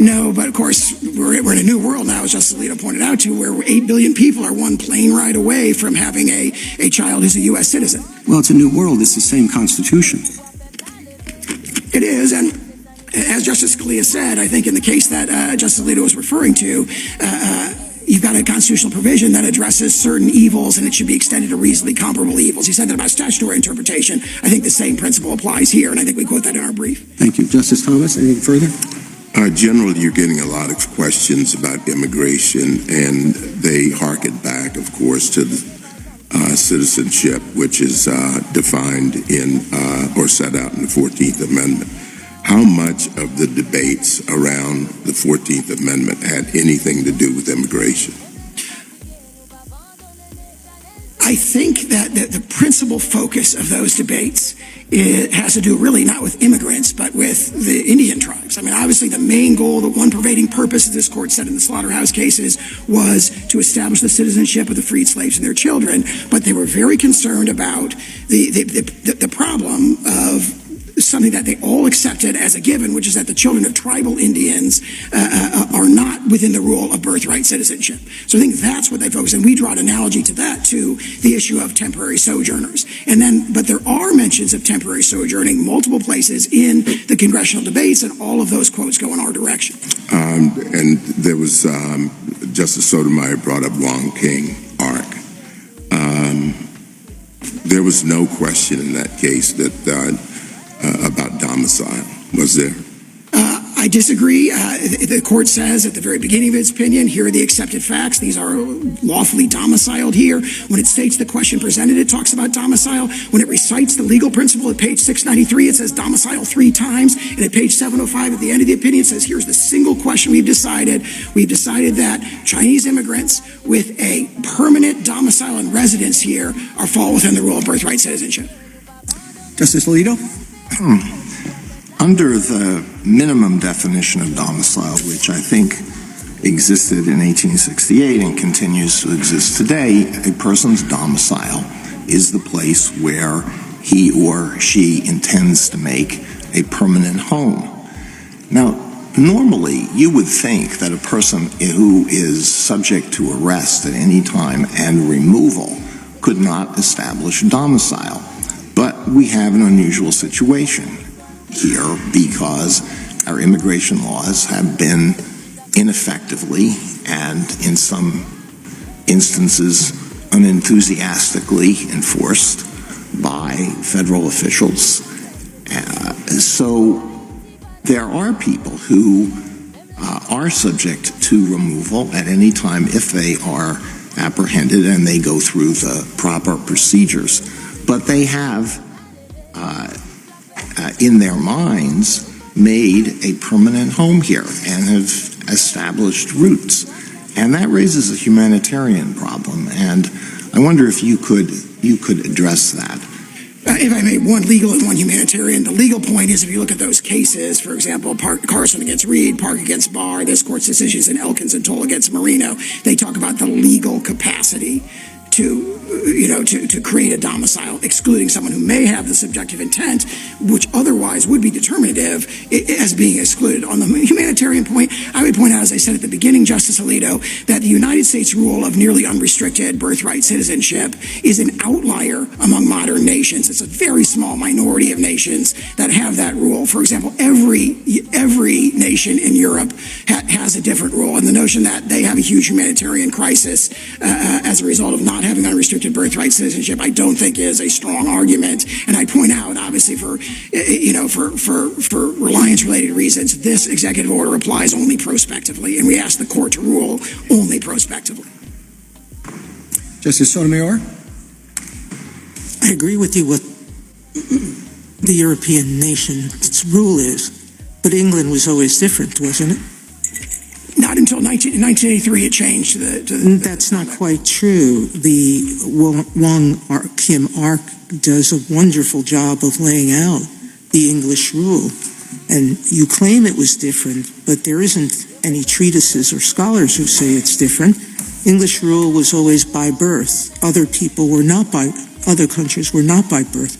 No, but of course, we're in a new world now, as Justice Alito pointed out, to where 8 billion people are one plane ride away from having a child who's a U.S. citizen. Well, it's a new world. It's the same Constitution. It is, and as as Justice Scalia said, I think in the case that Justice Alito was referring to, you've got a constitutional provision that addresses certain evils, and it should be extended to reasonably comparable evils. He said that about statutory interpretation. I think the same principle applies here, and I think we quote that in our brief. Thank you. Justice Thomas, anything further? General, you're getting a lot of questions about immigration, and they harken back, of course, to citizenship, which is defined in or set out in the 14th Amendment. How much of the debates around the 14th Amendment had anything to do with immigration? I think that the principal focus of those debates has to do really not with immigrants, but with the Indian tribes. I mean, obviously the main goal, the one pervading purpose, as this court said in the slaughterhouse cases, was to establish the citizenship of the freed slaves and their children. But they were very concerned about the problem of something that they all accepted as a given, which is that the children of tribal Indians are not within the rule of birthright citizenship. So I think that's what they focus on. We draw an analogy to that, to the issue of temporary sojourners. But there are mentions of temporary sojourning multiple places in the congressional debates, and all of those quotes go in our direction. And there was, Justice Sotomayor brought up Wong Kim Ark. There was no question in that case that about domicile, was there? I disagree. The court says at the very beginning of its opinion, here are the accepted facts. These are lawfully domiciled here. When it states the question presented, it talks about domicile. When it recites the legal principle at page 693, it says domicile 3 times. And at page 705 at the end of the opinion, it says here's the single question we've decided. We've decided that Chinese immigrants with a permanent domicile and residence here fall within the rule of birthright citizenship. Justice Alito? Under the minimum definition of domicile, which I think existed in 1868 and continues to exist today, a person's domicile is the place where he or she intends to make a permanent home. Now, normally you would think that a person who is subject to arrest at any time and removal could not establish a domicile. But we have an unusual situation here because our immigration laws have been ineffectively and in some instances unenthusiastically enforced by federal officials. So there are people who are subject to removal at any time if they are apprehended and they go through the proper procedures. But they have, in their minds, made a permanent home here and have established roots. And that raises a humanitarian problem. And I wonder if you could address that. If I may, one legal and one humanitarian. The legal point is if you look at those cases, for example, Carson against Reed, Park against Barr, this court's decisions in Elkins and Toll against Marino, they talk about the legal capacity to create a domicile, excluding someone who may have the subjective intent, which otherwise would be determinative, as being excluded. On the humanitarian point, I would point out, as I said at the beginning, Justice Alito, that the United States rule of nearly unrestricted birthright citizenship is an outlier among modern nations. It's a very small minority of nations that have that rule. For example, every nation in Europe has a different rule, and the notion that they have a huge humanitarian crisis as a result of not having unrestricted birthright citizenship, I don't think is a strong argument. And I point out, obviously, for reliance-related reasons, this executive order applies only prospectively, and we ask the court to rule only prospectively. Justice Sotomayor? I agree with you what the European nation's rule is, but England was always different, wasn't it? Not until 1983 it changed. That's not quite true. The Wong Kim Ark does a wonderful job of laying out the English rule. And you claim it was different, but there isn't any treatises or scholars who say it's different. English rule was always by birth. Other countries were not by birth.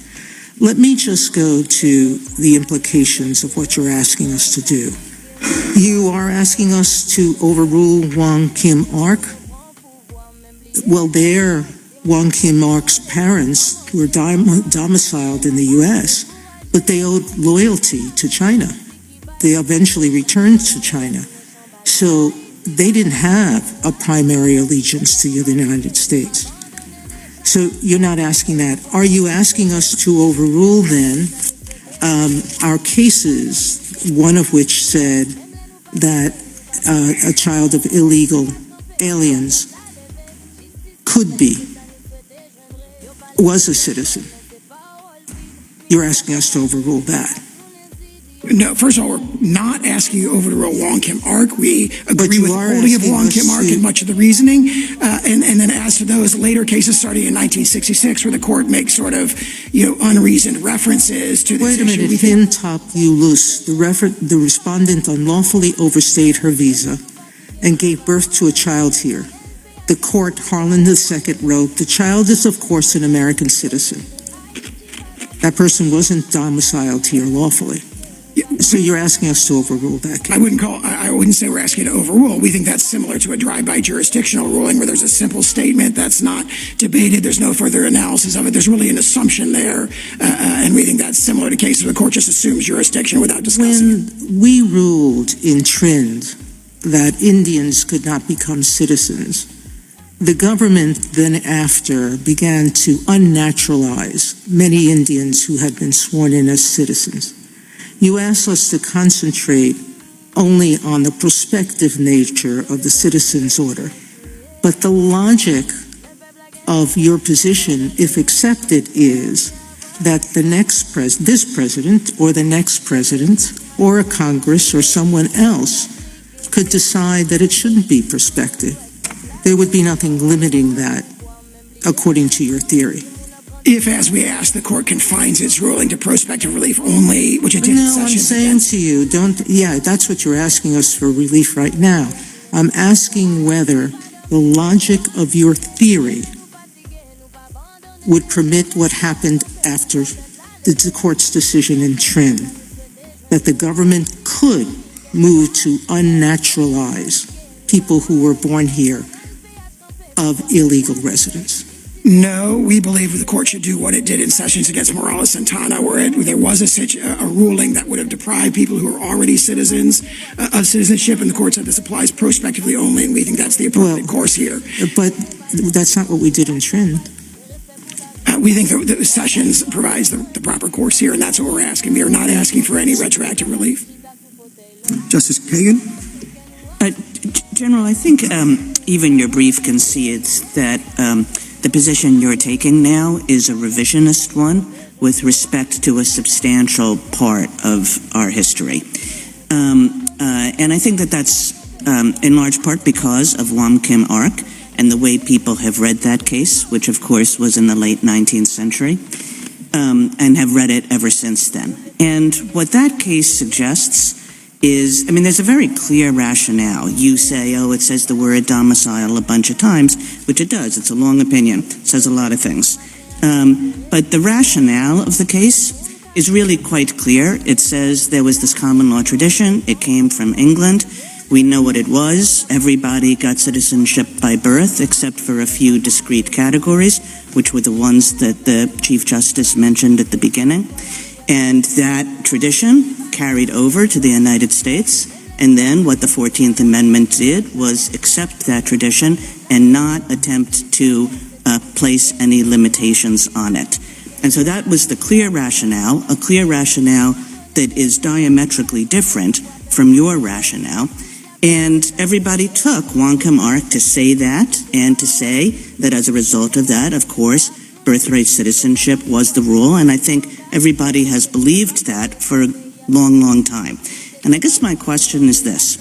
Let me just go to the implications of what you're asking us to do. You are asking us to overrule Wong Kim Ark? Well, Wong Kim Ark's parents were domiciled in the U.S., but they owed loyalty to China. They eventually returned to China. So they didn't have a primary allegiance to the United States. So you're not asking that. Are you asking us to overrule then our cases, one of which said that a child of illegal aliens was a citizen? You're asking us to overrule that. No, first of all, we're not asking you over to overrule Wong Kim Ark. We agree with the holding of Wong Kim Ark and much of the reasoning. And then as to those later cases starting in 1966, where the court makes sort of, unreasoned references to this issue. Wait a minute, Fin Top You Loose. The respondent unlawfully overstayed her visa and gave birth to a child here. The court, Harlan II, wrote, the child is, of course, an American citizen. That person wasn't domiciled here lawfully. So you're asking us to overrule that case? I wouldn't say we're asking you to overrule. We think that's similar to a drive-by jurisdictional ruling where there's a simple statement that's not debated. There's no further analysis of it. There's really an assumption there. And we think that's similar to cases where the court just assumes jurisdiction without discussing it. When we ruled in Trind that Indians could not become citizens, the government then after began to unnaturalize many Indians who had been sworn in as citizens. You asked us to concentrate only on the prospective nature of the citizen's order. But the logic of your position, if accepted, is that this president or the next president or a Congress or someone else could decide that it shouldn't be prospective. There would be nothing limiting that, according to your theory. If, as we asked, the court confines its ruling to prospective relief only, which it did in session. No, I'm saying to you, that's what you're asking us for relief right now. I'm asking whether the logic of your theory would permit what happened after the court's decision in Trind, that the government could move to unnaturalize people who were born here of illegal residents. No, we believe the court should do what it did in Sessions against Morales-Santana, where there was a ruling that would have deprived people who are already citizens of citizenship, and the court said this applies prospectively only, and we think that's the appropriate course here. But that's not what we did in Trind. We think that Sessions provides the proper course here, and that's what we're asking. We are not asking for any retroactive relief. Justice Kagan? General, I think even your brief concedes that the position you're taking now is a revisionist one with respect to a substantial part of our history. And I think that that's in large part because of Wong Kim Ark and the way people have read that case, which of course was in the late 19th century, and have read it ever since then. And what that case suggests is, there's a very clear rationale. You say, it says the word domicile a bunch of times, which it does. It's a long opinion. It says a lot of things. But the rationale of the case is really quite clear. It says there was this common law tradition. It came from England. We know what it was. Everybody got citizenship by birth, except for a few discrete categories, which were the ones that the Chief Justice mentioned at the beginning. And that tradition carried over to the United States, and then what the 14th Amendment did was accept that tradition and not attempt to place any limitations on it. And so that was the clear rationale, a clear rationale that is diametrically different from your rationale. And everybody took Wong Kim Ark to say that, and to say that as a result of that, of course, birthright citizenship was the rule, and I think everybody has believed that for a long, long time. And I guess my question is this.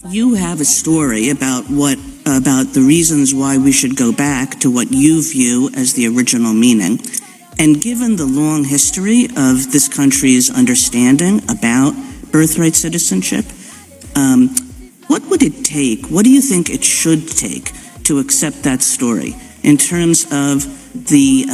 You have a story about the reasons why we should go back to what you view as the original meaning. And given the long history of this country's understanding about birthright citizenship, what would it take? What do you think it should take to accept that story in terms of the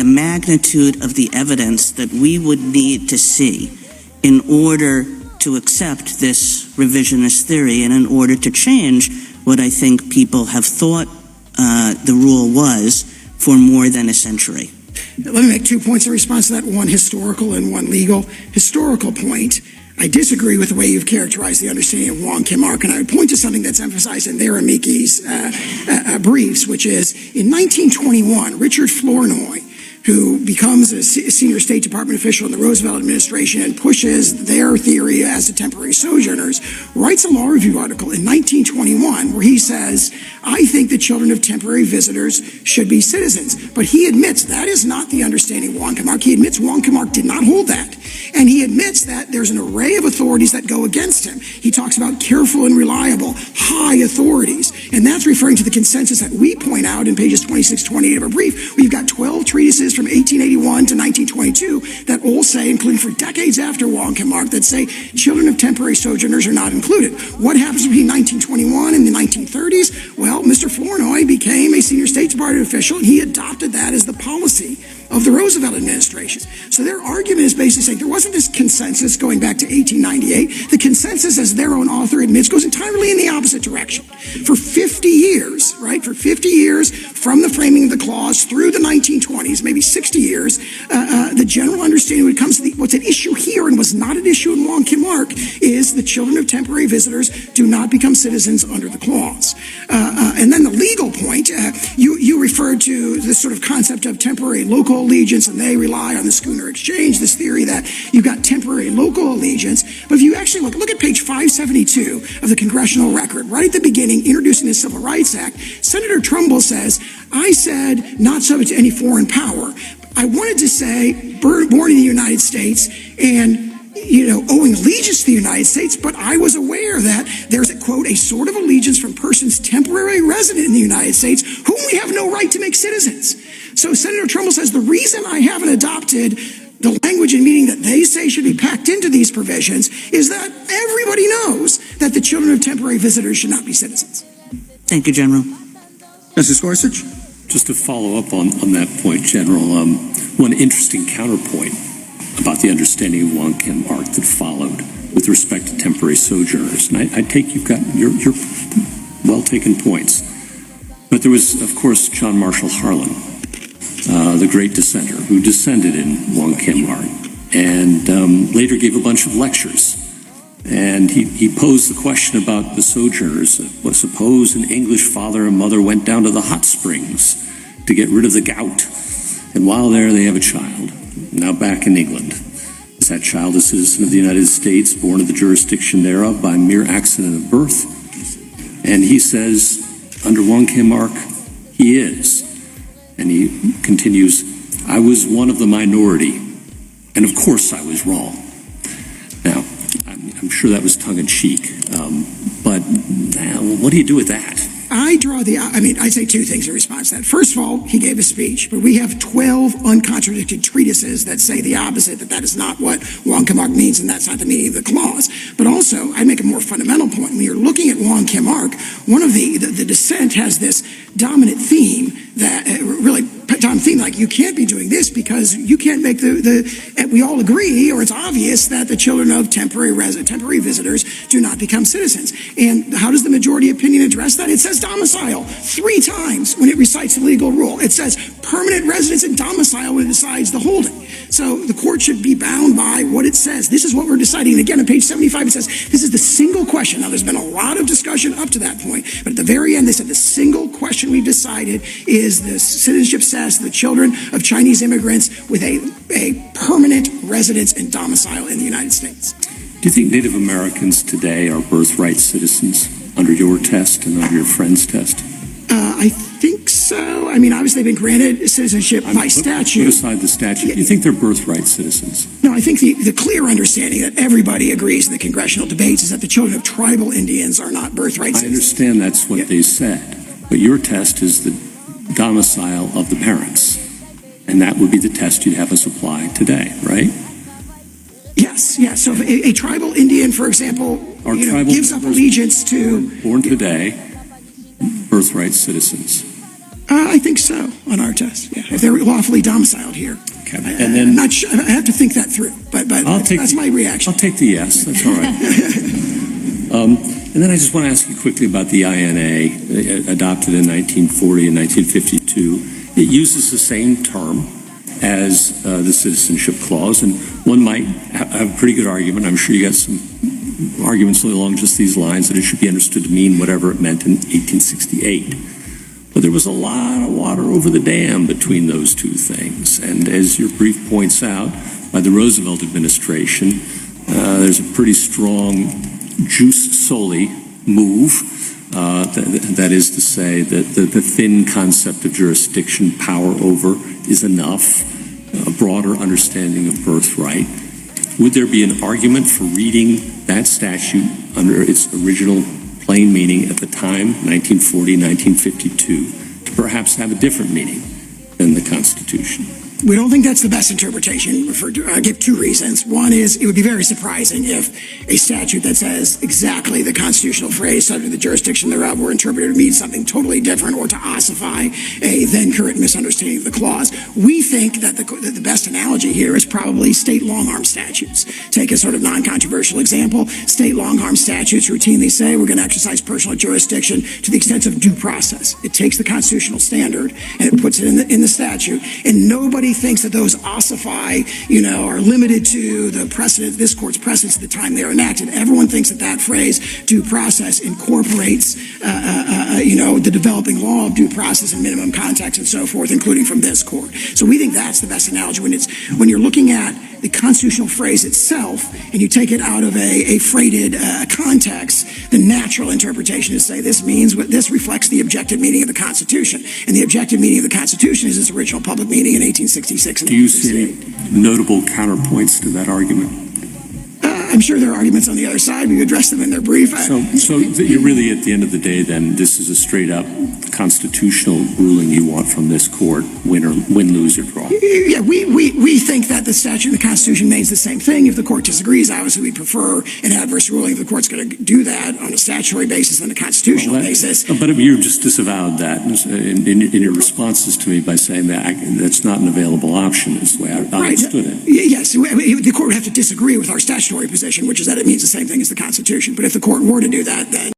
magnitude of the evidence that we would need to see in order to accept this revisionist theory and in order to change what I think people have thought the rule was for more than a century? Let me make 2 points in response to that, one historical and one legal. Historical point, I disagree with the way you've characterized the understanding of Wong Kim Ark, and I would point to something that's emphasized in their amici's briefs, which is in 1921, Richard Flournoy, who becomes a senior State Department official in the Roosevelt administration and pushes their theory as to temporary sojourners, writes a law review article in 1921 where he says, I think the children of temporary visitors should be citizens. But he admits that is not the understanding of Wong Kim Ark. He admits Wong Kim Ark did not hold that. And he admits that there's an array of authorities that go against him. He talks about careful and reliable, high authorities. And that's referring to the consensus that we point out in pages 26, 28 of our brief. We've got 12 treatises from 1881 to 1922 that all say, including for decades after Wong Kim Ark, that say children of temporary sojourners are not included. What happens between 1921 and the 1930s? Well, Mr. Flournoy became a senior State Department official, and he adopted that as the policy of the Roosevelt administration. So their argument is basically saying there wasn't this consensus going back to 1898. The consensus, as their own author admits, goes entirely in the opposite direction. For 50 years, right, for 50 years from the framing of the clause through the 1920s, maybe 60 years, the general understanding when it comes to what's at issue here and was not an issue in Wong Kim Ark is the children of temporary visitors do not become citizens under the clause. And then the legal point, you referred to this sort of concept of temporary local allegiance, and they rely on the Schooner Exchange, this theory that you've got temporary local allegiance. But if you actually look at page 572 of the congressional record, right at the beginning, introducing the Civil Rights Act, Senator Trumbull says, I said not subject to any foreign power. I wanted to say born in the United States and owing allegiance to the United States, but I was aware that there's a, quote, a sort of allegiance from persons temporarily resident in the United States whom we have no right to make citizens. So Senator Trumbull says the reason I haven't adopted the language and meaning that they say should be packed into these provisions is that everybody knows that the children of temporary visitors should not be citizens. Thank you, General. Mr. Gorsuch? Just to follow up on that point, General, one interesting counterpoint about the understanding of Wong Kim Ark that followed with respect to temporary sojourners. And I take you've got your well-taken points. But there was, of course, John Marshall Harlan, the great dissenter, who dissented in Wong Kim Ark and later gave a bunch of lectures. And he posed the question about the sojourners. Well, suppose an English father and mother went down to the hot springs to get rid of the gout. And while there, they have a child, now back in England. Is that child a citizen of the United States, born of the jurisdiction thereof by mere accident of birth? And he says, under Wong Kim Ark, he is. And he continues, I was one of the minority, and of course I was wrong. Now, I'm sure that was tongue-in-cheek, but what do you do with that? I'd say two things in response to that. First of all, he gave a speech, but we have 12 uncontradicted treatises that say the opposite, that is not what Wong Kim Ark means, and that's not the meaning of the clause. But also, I'd make a more fundamental point. When you're looking at Wong Kim Ark, one of the dissent has this dominant theme that like you can't be doing this because you can't make we all agree, or it's obvious that the children of temporary visitors do not become citizens. And how does the majority opinion address that? It says domicile 3 times when it recites the legal rule. It says permanent residence and domicile when it decides the holding. So the court should be bound by what it says. This is what we're deciding. And again, on page 75, it says this is the single question. Now, there's been a lot of discussion up to that point, but at the very end, they said the single question we've decided is the citizenship status of the children of Chinese immigrants with a permanent residence and domicile in the United States. Do you think Native Americans today are birthright citizens under your test and under your friend's test? I think so. Obviously they've been granted citizenship by statute. Put aside the statute. Do you think they're birthright citizens? No, I think the clear understanding that everybody agrees in the congressional debates is that the children of tribal Indians are not birthright citizens. I understand that's what they said, but your test is the domicile of the parents, and that would be the test you'd have us apply today, right? Yes. So if a tribal Indian, for example, gives up allegiance to... Born today, birthright citizens. I think so on our test, yeah. If they're lawfully domiciled here. Okay. And then, I'm not sure, I have to think that through, but that's my reaction. I'll take the yes, that's all right. And then I just want to ask you quickly about the INA, adopted in 1940 and 1952. It uses the same term, as the Citizenship Clause, and one might have a pretty good argument. I'm sure you got some arguments along just these lines that it should be understood to mean whatever it meant in 1868. But there was a lot of water over the dam between those two things, and as your brief points out, by the Roosevelt administration, there's a pretty strong jus soli move. That is to say that the thin concept of jurisdiction, power over, is enough, a broader understanding of birthright. Would there be an argument for reading that statute under its original plain meaning at the time, 1940, 1952, to perhaps have a different meaning than the Constitution? We don't think that's the best interpretation. I'll give two reasons. One is it would be very surprising if a statute that says exactly the constitutional phrase subject to the jurisdiction thereof were interpreted to mean something totally different or to ossify a then current misunderstanding of the clause. We think that the best analogy here is probably state long-arm statutes. Take a sort of non-controversial example. State long-arm statutes routinely say we're going to exercise personal jurisdiction to the extent of due process. It takes the constitutional standard and it puts it in the statute, and nobody thinks that those ossify, are limited to the precedent, this court's precedents at the time they are enacted. Everyone thinks that phrase, due process, incorporates, the developing law of due process and minimum context and so forth, including from this court. So we think that's the best analogy when you're looking at the constitutional phrase itself and you take it out of a freighted context. The natural interpretation is to say this reflects the objective meaning of the Constitution, and the objective meaning of the Constitution is its original public meaning in 1866. Do you see any notable counterpoints to that argument? I'm sure there are arguments on the other side. We address them in their brief. So you're really, at the end of the day, then, this is a straight-up constitutional ruling you want from this court, win, lose, or draw? Yeah, we think that the statute and the Constitution means the same thing. If the court disagrees, obviously we prefer an adverse ruling if the court's going to do that on a statutory basis than a constitutional basis. But you just disavowed that in your responses to me by saying that that's not an available option, is the way I understood it. Yes, the court would have to disagree with our statutory position, which is that it means the same thing as the Constitution. But if the court were to do that, then